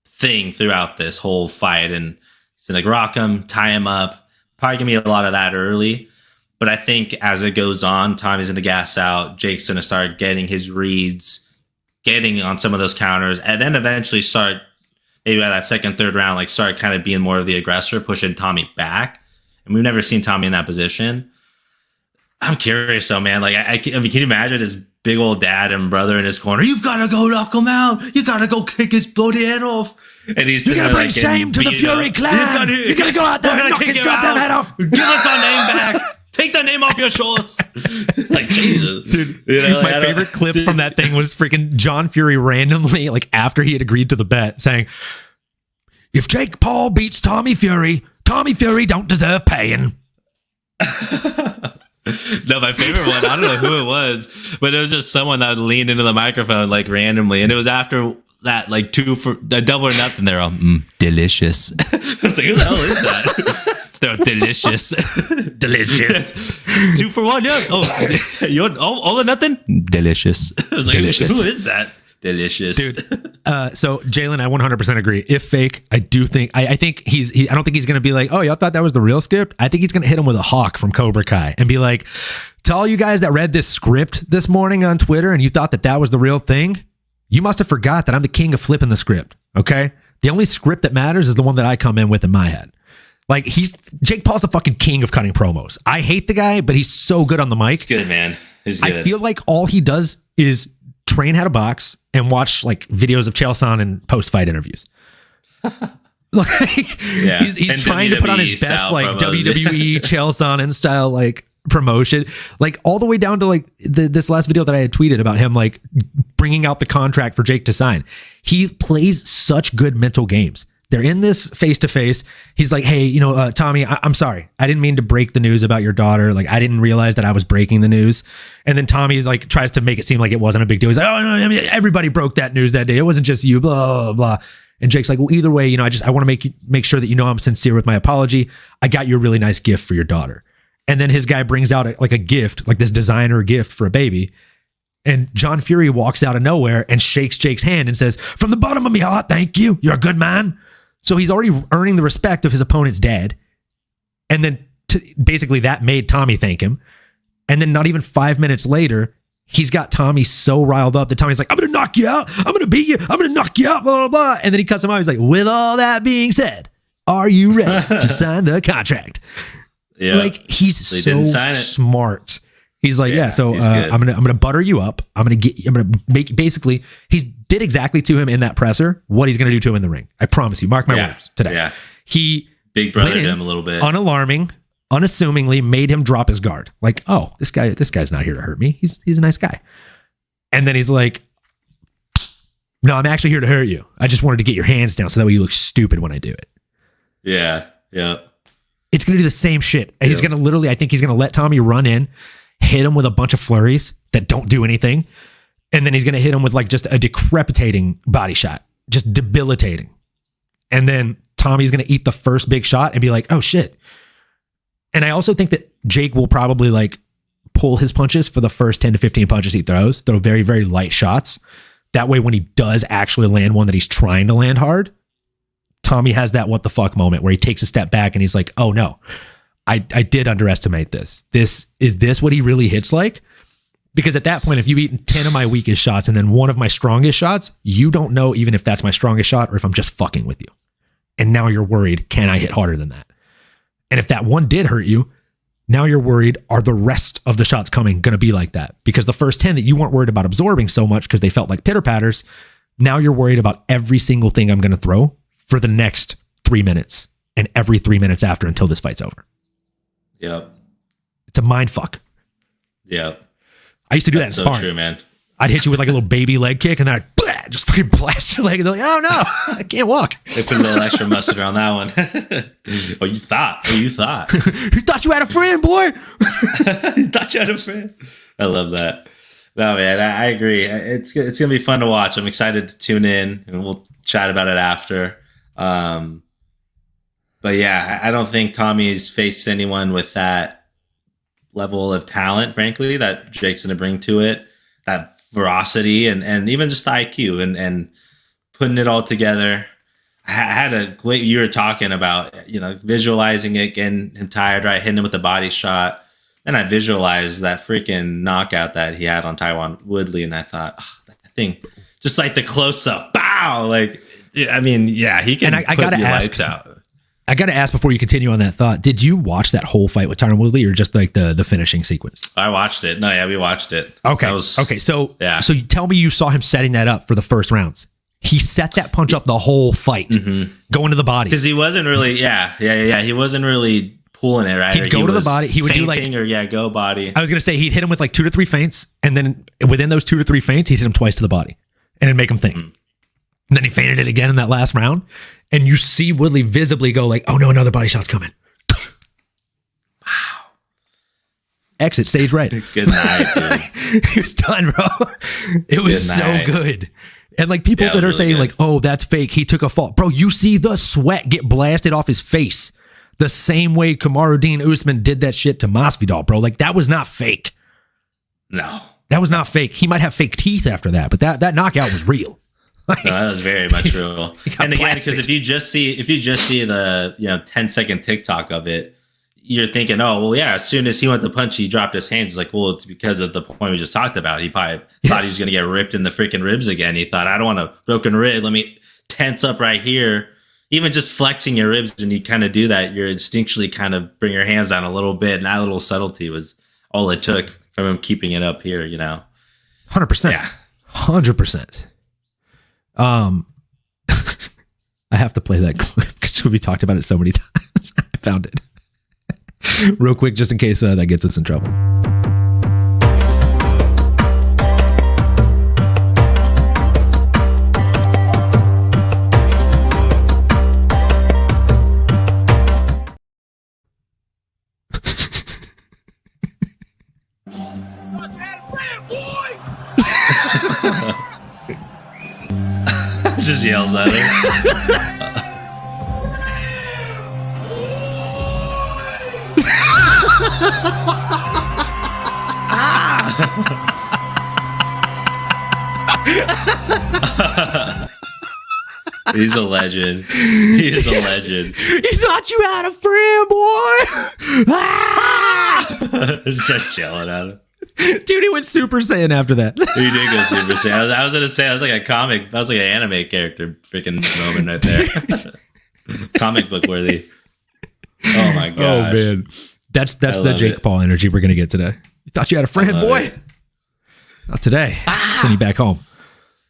thing throughout this whole fight. And he's going to rock him, tie him up. Probably going to be a lot of that early. But I think as it goes on, Tommy's going to gas out. Jake's going to start getting his reads, getting on some of those counters, and then eventually start maybe by that 2nd, 3rd round, start kind of being more of the aggressor, pushing Tommy back. And we've never seen Tommy in that position. I'm curious though, man. Like, I mean, can you imagine his big old dad and brother in his corner? You've got to go knock him out. You got to go kick his bloody head off. And he's going to bring shame to the Fury clan. You got to go out there and knock his goddamn head off. Give us our name back. Take the name off your shorts. Like, Jesus. Dude, my favorite clip from that thing was freaking John Fury randomly, like after he had agreed to the bet, saying, if Jake Paul beats Tommy Fury don't deserve paying. No, my favorite one, I don't know who it was, but it was just someone that leaned into the microphone like randomly. And it was after that, like 2 for a double or nothing. They're all delicious. I was like, who the hell is that? They're delicious. Delicious. 2 for 1, yeah. Oh, you want all or nothing? Delicious. I was like, delicious. Who is that? Delicious. Dude. So Jalen, I 100% agree. If fake, I do think, I think I don't think he's going to be like, oh, y'all thought that was the real script? I think he's going to hit him with a hawk from Cobra Kai and be like, to all you guys that read this script this morning on Twitter and you thought that was the real thing, you must have forgot that I'm the king of flipping the script. Okay. The only script that matters is the one that I come in with in my head. Like Jake Paul's the fucking king of cutting promos. I hate the guy, but he's so good on the mic. He's good, man. He's good. I feel like all he does is train how to box and watch like videos of Chael Sonnen and post-fight interviews. He's trying to put on his best like promos. WWE Chael Sonnen style like promotion, like all the way down to like this last video that I had tweeted about him like bringing out the contract for Jake to sign. He plays such good mental games. They're in this face-to-face. He's like, hey, Tommy, I'm sorry. I didn't mean to break the news about your daughter. Like, I didn't realize that I was breaking the news. And then Tommy is like, tries to make it seem like it wasn't a big deal. He's like, oh, no, I mean, everybody broke that news that day. It wasn't just you, blah, blah, blah. And Jake's like, well, either way, I want to make sure that I'm sincere with my apology. I got you a really nice gift for your daughter. And then his guy brings out a gift, like this designer gift for a baby. And John Fury walks out of nowhere and shakes Jake's hand and says, from the bottom of my heart, thank you. You're a good man. So he's already earning the respect of his opponent's dad. And then basically that made Tommy thank him. And then not even 5 minutes later, he's got Tommy so riled up that Tommy's like, I'm going to knock you out. I'm going to beat you. I'm going to knock you out, blah, blah, blah. And then he cuts him out. He's like, with all that being said, Are you ready to sign the contract? Yeah. Like, he's so smart. He's like, so I'm gonna butter you up. I'm gonna make, basically, he did exactly to him in that presser what he's gonna do to him in the ring. I promise you. Mark my words today. Yeah. He big brother him a little bit. Unalarming, unassumingly made him drop his guard. Like, oh, this guy's not here to hurt me. He's a nice guy. And then he's like, no, I'm actually here to hurt you. I just wanted to get your hands down so that way you look stupid when I do it. Yeah. Yeah. It's going to do the same shit. He's going to literally, I think he's going to let Tommy run in, hit him with a bunch of flurries that don't do anything. And then he's going to hit him with like just a decapitating body shot, just debilitating. And then Tommy's going to eat the first big shot and be like, oh shit. And I also think that Jake will probably like pull his punches for the first 10 to 15 punches he throws, throw very, very light shots. That way, when he does actually land one that he's trying to land hard, Tommy has that what the fuck moment where he takes a step back and he's like, oh no, I did underestimate this. Is this what he really hits like? Because at that point, if you've eaten 10 of my weakest shots and then one of my strongest shots, you don't know even if that's my strongest shot or if I'm just fucking with you. And now you're worried, can I hit harder than that? And if that one did hurt you, now you're worried, are the rest of the shots coming going to be like that? Because the first 10 that you weren't worried about absorbing so much because they felt like pitter patters, now you're worried about every single thing I'm going to throw for the next 3 minutes and every 3 minutes after until this fight's over. Yep. It's a mind fuck. Yep. I used to do that in sparring. So true, man. I'd hit you with like a little baby leg kick and then I'd just fucking blast your leg and they're like, oh no, I can't walk. They put a little extra mustard on that one. You thought. You thought you had a friend, boy. You thought you had a friend. I love that. No, man, I agree. It's going to be fun to watch. I'm excited to tune in and we'll chat about it after. But yeah, I don't think Tommy's faced anyone with that level of talent, frankly, that Jake's going to bring to it. That veracity and even just the IQ and putting it all together. I had a great, you were talking about, visualizing it, getting him tired, right? Hitting him with a body shot. And I visualized that freaking knockout that he had on Tyron Woodley. And I thought, that thing, just like the close up, bow. Like, I mean, yeah, he can I gotta ask, lights out. I got to ask before you continue on that thought, did you watch that whole fight with Tyron Woodley or just like the finishing sequence? I watched it. No, yeah, we watched it. Okay. So you tell me you saw him setting that up for the first rounds. He set that punch up the whole fight, going to the body. Because he wasn't really, he wasn't really pulling it, right? He'd go to the body. He would do like, go body. I was going to say he'd hit him with like 2 to 3 feints. And then within those 2 to 3 feints, he'd hit him twice to the body and it'd make him think. And then he feinted it again in that last round. And you see Woodley visibly go like, oh no, another body shot's coming. Wow. Exit stage right. Good night, dude. He was done, bro. It was so good. And like people that are really saying like, oh, that's fake. He took a fall. Bro, you see the sweat get blasted off his face. The same way Kamaruddin Usman did that shit to Masvidal, bro. Like that was not fake. No. That was not fake. He might have fake teeth after that, but that knockout was real. No, that was very much real. And again, because if you just see the 10-second TikTok of it, you're thinking, oh well, yeah. As soon as he went to punch, he dropped his hands. It's like, well, it's because of the point we just talked about. He probably thought he was going to get ripped in the freaking ribs again. He thought, I don't want a broken rib. Let me tense up right here. Even just flexing your ribs when you kind of do that, you're instinctually kind of bring your hands down a little bit, and that little subtlety was all it took from him keeping it up here. 100%. Yeah, 100%. I have to play that clip because we talked about it so many times. I found it real quick just in case that gets us in trouble. What's that brand, boy? Just yells at him. He's a legend. He's a legend. You thought you had a friend, boy? Starts yelling at him. Dude, he went Super Saiyan after that. He did go Super Saiyan. I was going to say, I was like a comic. I was like an anime character freaking moment right there. comic book worthy. Oh my gosh. Oh man, that's the Jake Paul energy we're gonna get today. You thought you had a friend, boy? It. Not today. Send you back home.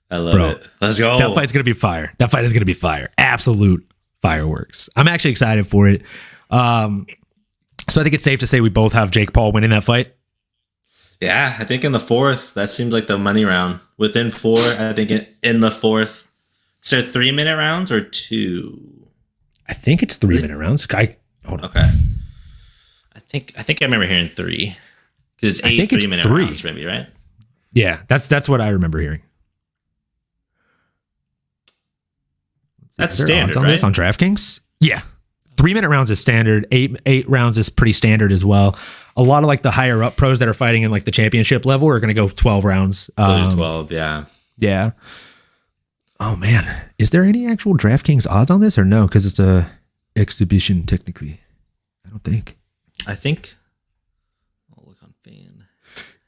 I love it. Let's go. That fight's gonna be fire. That fight is gonna be fire. Absolute fireworks. I'm actually excited for it. So I think it's safe to say we both have Jake Paul winning that fight. Yeah, I think in the fourth, that seems like the money round. Within 4, I think in the fourth. Is there 3-minute rounds or 2? I think it's 3-minute rounds. Hold on. Okay. I think I remember hearing 3. Because it's 8 3-minute rounds, maybe, right? Yeah, that's what I remember hearing. That's standard, on right? this on DraftKings? Yeah. 3-minute rounds is standard. 8 rounds is pretty standard as well. A lot of like the higher up pros that are fighting in like the championship level are going to go 12 rounds. 12, yeah. Yeah. Oh man, is there any actual DraftKings odds on this or no? Because it's a exhibition technically. I don't think. I'll look on Fan.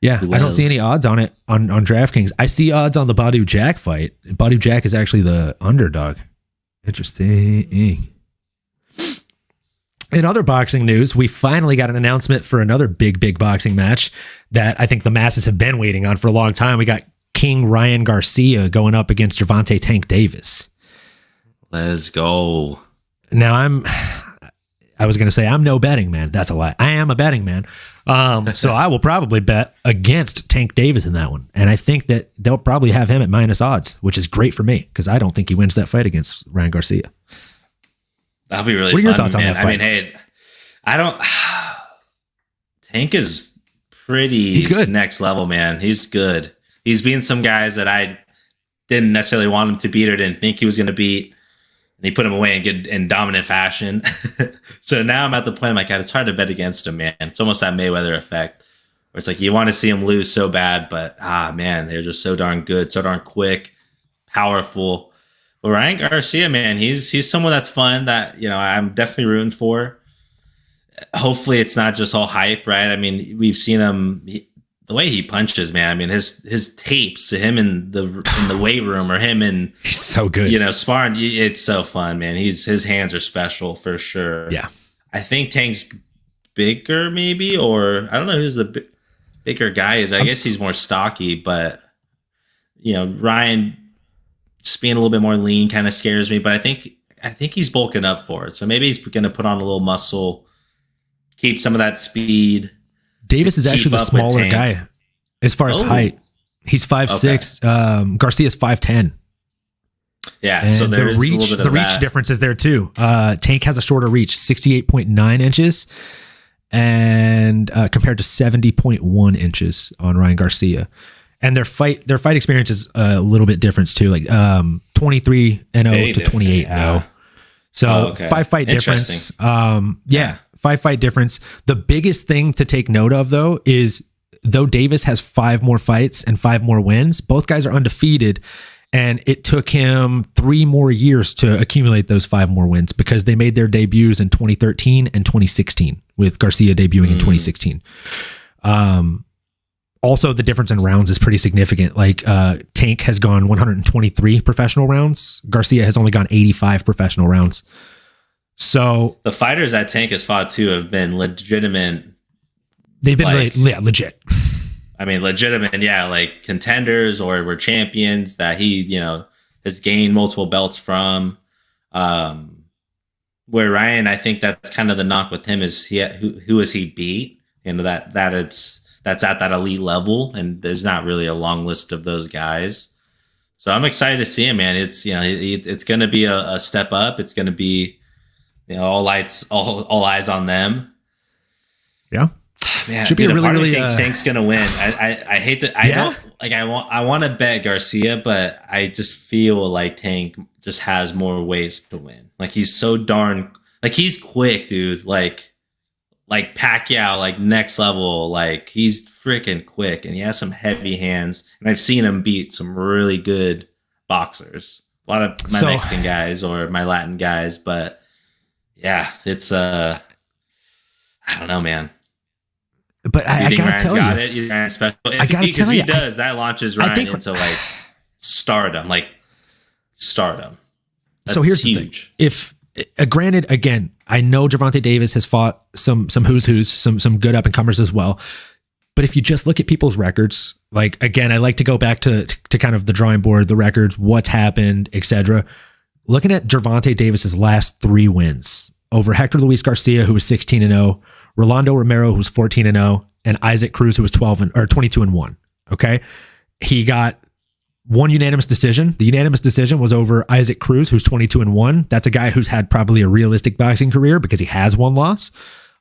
Yeah, I don't see any odds on it on DraftKings. I see odds on the Badu Jack fight. Badu Jack is actually the underdog. Interesting. In other boxing news, we finally got an announcement for another big boxing match that I think the masses have been waiting on for a long time. We got King Ryan Garcia going up against Gervonta Tank Davis. Let's go. Now I was going to say I'm no betting man. That's a lie. I am a betting man. So I will probably bet against Tank Davis in that one. And I think that they'll probably have him at minus odds, which is great for me because I don't think he wins that fight against Ryan Garcia. That'll be really fun. What are your thoughts on that fight? I mean, hey, I don't. Tank is pretty. He's good. Next level, man. He's good. He's beaten some guys that I didn't necessarily want him to beat or didn't think he was going to beat. And he put him away in dominant fashion. So now I'm at the point, I'm like, God, it's hard to bet against him, man. It's almost that Mayweather effect where it's like you want to see him lose so bad, but man, they're just so darn good, so darn quick, powerful. But Ryan Garcia, man, he's someone that's fun that, I'm definitely rooting for. Hopefully it's not just all hype, right? I mean, we've seen him, the way he punches, man. I mean, his tapes, him in the weight room or him in, he's so good. Sparring, it's so fun, man. His hands are special for sure. Yeah. I think Tank's bigger maybe, or I don't know who's the bigger guy is. I guess he's more stocky, but Ryan just being a little bit more lean kind of scares me, but I think he's bulking up for it. So maybe he's going to put on a little muscle, keep some of that speed. Davis is actually the smaller guy as far as height. He's 5'6". Garcia's 5'10". Yeah, and so there's the reach difference is there too. Tank has a shorter reach, 68.9 inches, and compared to 70.1 inches on Ryan Garcia. And their fight experience is a little bit different too, like 23-0 to 28-0. So 5 fight difference. 5 fight difference. The biggest thing to take note of though is though Davis has 5 more fights and 5 more wins, both guys are undefeated. And it took him 3 more years to accumulate those 5 more wins because they made their debuts in 2013 and 2016, with Garcia debuting in 2016. Also, the difference in rounds is pretty significant. Like Tank has gone 123 professional rounds. Garcia has only gone 85 professional rounds. So the fighters that Tank has fought too have been legitimate. They've been legit. I mean, legitimate, yeah, like contenders or were champions that he, has gained multiple belts from. Where Ryan, I think that's kind of the knock with him is who has he beat? That's at that elite level, and there's not really a long list of those guys. So I'm excited to see him, man. It's it's going to be a step up. It's going to be all eyes on them. Yeah. Man, should be a really thinks Tank's gonna win. I hate that. I want to bet Garcia, but I just feel like Tank just has more ways to win. Like he's so darn he's quick, dude. Like Pacquiao, like next level. Like he's freaking quick, and he has some heavy hands. And I've seen him beat some really good boxers. A lot of my Mexican guys or my Latin guys, but yeah, it's I don't know, man. But I gotta tell you, I gotta tell you, that launches Ryan into stardom, That's so here's huge. The thing. granted, again, I know Gervonta Davis has fought some who's, some good up and comers as well. But if you just look at people's records, like, again, I like to go back to kind of the drawing board, the records, what's happened, etc. Looking at Gervonta Davis's last 3 wins over Hector Luis Garcia, who was 16-0, Rolando Romero, who was 14-0, and Isaac Cruz, who was 22-1. Okay. He got 1 unanimous decision. The unanimous decision was over Isaac Cruz, who's 22-1. That's a guy who's had probably a realistic boxing career because he has 1 loss.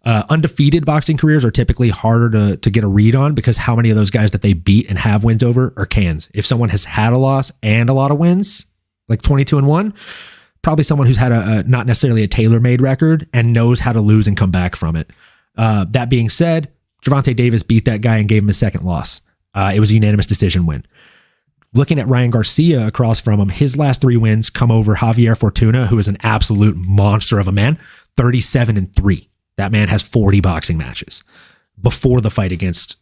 Undefeated boxing careers are typically harder to get a read on because how many of those guys that they beat and have wins over are cans. If someone has had a loss and a lot of wins, like 22-1, probably someone who's had a not necessarily a tailor-made record and knows how to lose and come back from it. That being said, Gervonta Davis beat that guy and gave him his second loss. It was a unanimous decision win. Looking at Ryan Garcia across from him, his last 3 wins come over Javier Fortuna, who is an absolute monster of a man, 37-3. That man has 40 boxing matches before the fight against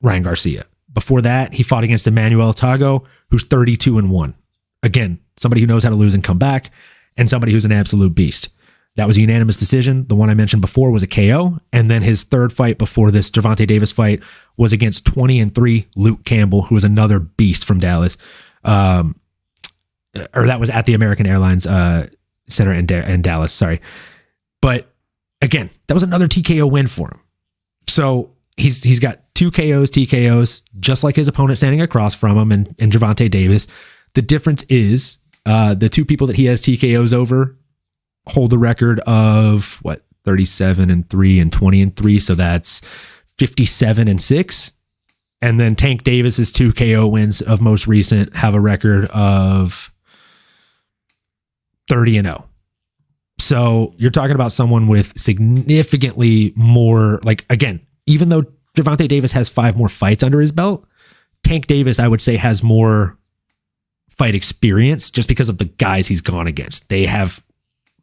Ryan Garcia. Before that, he fought against Emmanuel Tago, who's 32-1. Again, somebody who knows how to lose and come back, and somebody who's an absolute beast. That was a unanimous decision. The one I mentioned before was a KO. And then his third fight before this Gervonta Davis fight was against 20-3 Luke Campbell, who was another beast from Dallas. Or that was at the American Airlines Center in Dallas. Sorry. But again, that was another TKO win for him. So he's got 2 KOs, TKOs, just like his opponent standing across from him and Gervonta Davis. The difference is the 2 people that he has TKOs over hold the record of 37-3 and 20-3. So that's 57-6. And then Tank Davis's 2 KO wins of most recent have a record of 30-0. So you're talking about someone with significantly more, like, again, even though Gervonta Davis has 5 more fights under his belt, Tank Davis, I would say, has more fight experience just because of the guys he's gone against. They have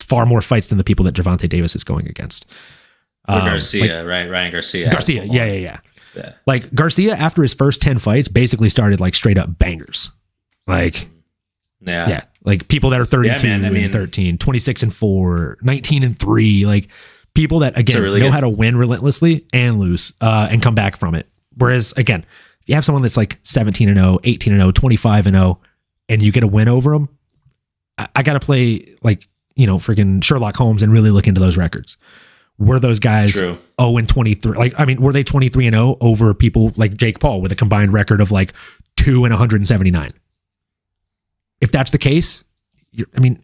far more fights than the people that Gervonta Davis is going against. Garcia, right? Ryan Garcia. Garcia, yeah. Like, Garcia, after his first 10 fights, basically started like straight up bangers. Like, yeah. Like people that are 32 and 13, 26-4, 19-3, like people that, again, really know how to win relentlessly and lose and come back from it. Whereas, again, if you have someone that's like 17-0, 18-0, 25-0, and you get a win over them, I got to play like, freaking Sherlock Holmes and really look into those records. Were those guys 0-23? Like, I mean, were they 23-0 over people like Jake Paul with a combined record of like 2-179? If that's the case,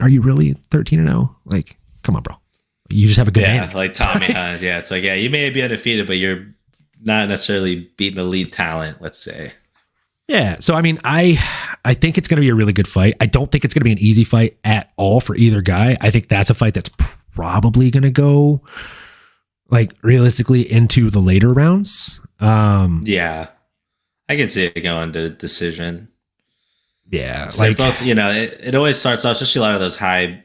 are you really 13-0? Like, come on, bro. You just have a good hand. Like Tommy Hunt. Yeah, it's like, you may be undefeated, but you're not necessarily beating the lead talent, let's say. Yeah. So, I mean, I think it's going to be a really good fight. I don't think it's going to be an easy fight at all for either guy. I think that's a fight that's probably going to go, like, realistically into the later rounds. Yeah. I can see it going to decision. Yeah. So like both, it always starts off, especially a lot of those high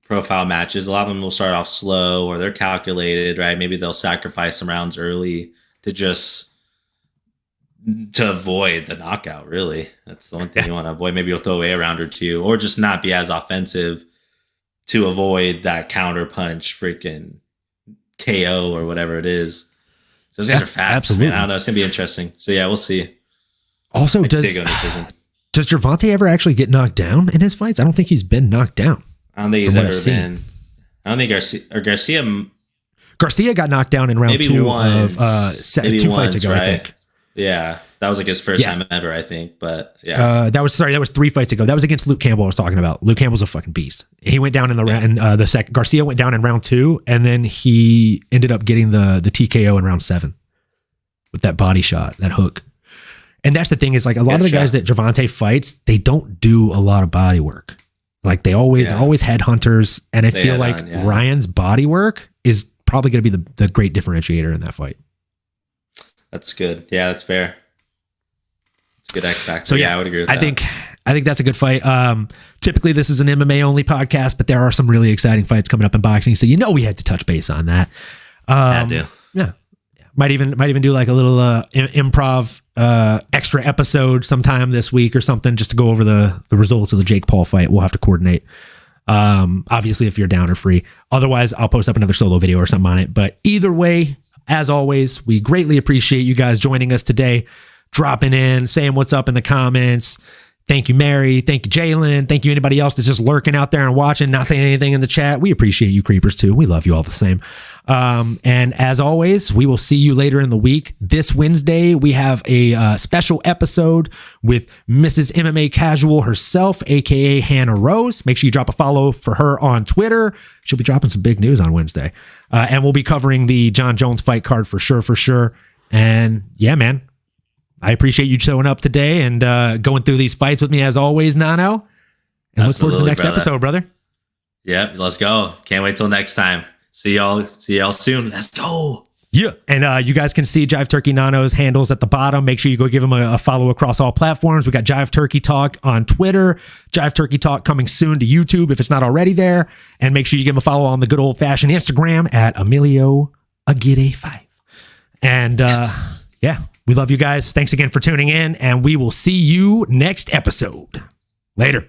profile matches. A lot of them will start off slow or they're calculated, right? Maybe they'll sacrifice some rounds early to avoid the knockout, really. That's the one thing you want to avoid. Maybe you'll throw away a round or 2 or just not be as offensive to avoid that counter punch, freaking KO or whatever it is. So those guys are fast. Absolutely. Man. I don't know. It's going to be interesting. So yeah, we'll see. Also, does Gervonta ever actually get knocked down in his fights? I don't think he's been knocked down. I don't think he's ever been. I don't think Garcia got knocked down in round 2 of 2 fights ago, right? I think. Yeah, that was like his first time ever, I think. But yeah, that was 3 fights ago. That was against Luke Campbell. I was talking about. Luke Campbell's a fucking beast. He went down in the round. The second Garcia went down in round 2, and then he ended up getting the TKO in round 7 with that body shot, that hook. And that's the thing is, like, a lot of the guys that Gervonta fights, they don't do a lot of body work. Like, they're always headhunters, and I feel like Ryan's body work is probably going to be the great differentiator in that fight. That's good. Yeah, that's fair. It's a good X factor. So I would agree with that. I think that's a good fight. Typically, this is an MMA only podcast, but there are some really exciting fights coming up in boxing, so we had to touch base on that. I do. Yeah. Might even do like a little improv extra episode sometime this week or something, just to go over the results of the Jake Paul fight. We'll have to coordinate. Obviously, if you're down or free. Otherwise, I'll post up another solo video or something on it. But either way, as always, we greatly appreciate you guys joining us today, dropping in, saying what's up in the comments. Thank you, Mary. Thank you, Jalen. Thank you, anybody else that's just lurking out there and watching, not saying anything in the chat. We appreciate you creepers too. We love you all the same. And as always, we will see you later in the week. This Wednesday, we have a special episode with Mrs. MMA Casual herself, aka Hannah Rose. Make sure you drop a follow for her on Twitter. She'll be dropping some big news on Wednesday. And we'll be covering the John Jones fight card for sure. And yeah, man, I appreciate you showing up today and going through these fights with me as always, Nano. And look forward to the next episode, brother. Yep, let's go. Can't wait till next time. See y'all soon. Let's go. Yeah. And you guys can see Jive Turkey Nano's handles at the bottom. Make sure you go give him a follow across all platforms. We got Jive Turkey Talk on Twitter, Jive Turkey Talk coming soon to YouTube if it's not already there. And make sure you give him a follow on the good old fashioned Instagram at Emilio Aguirre 5. And yeah, we love you guys. Thanks again for tuning in, and we will see you next episode. Later.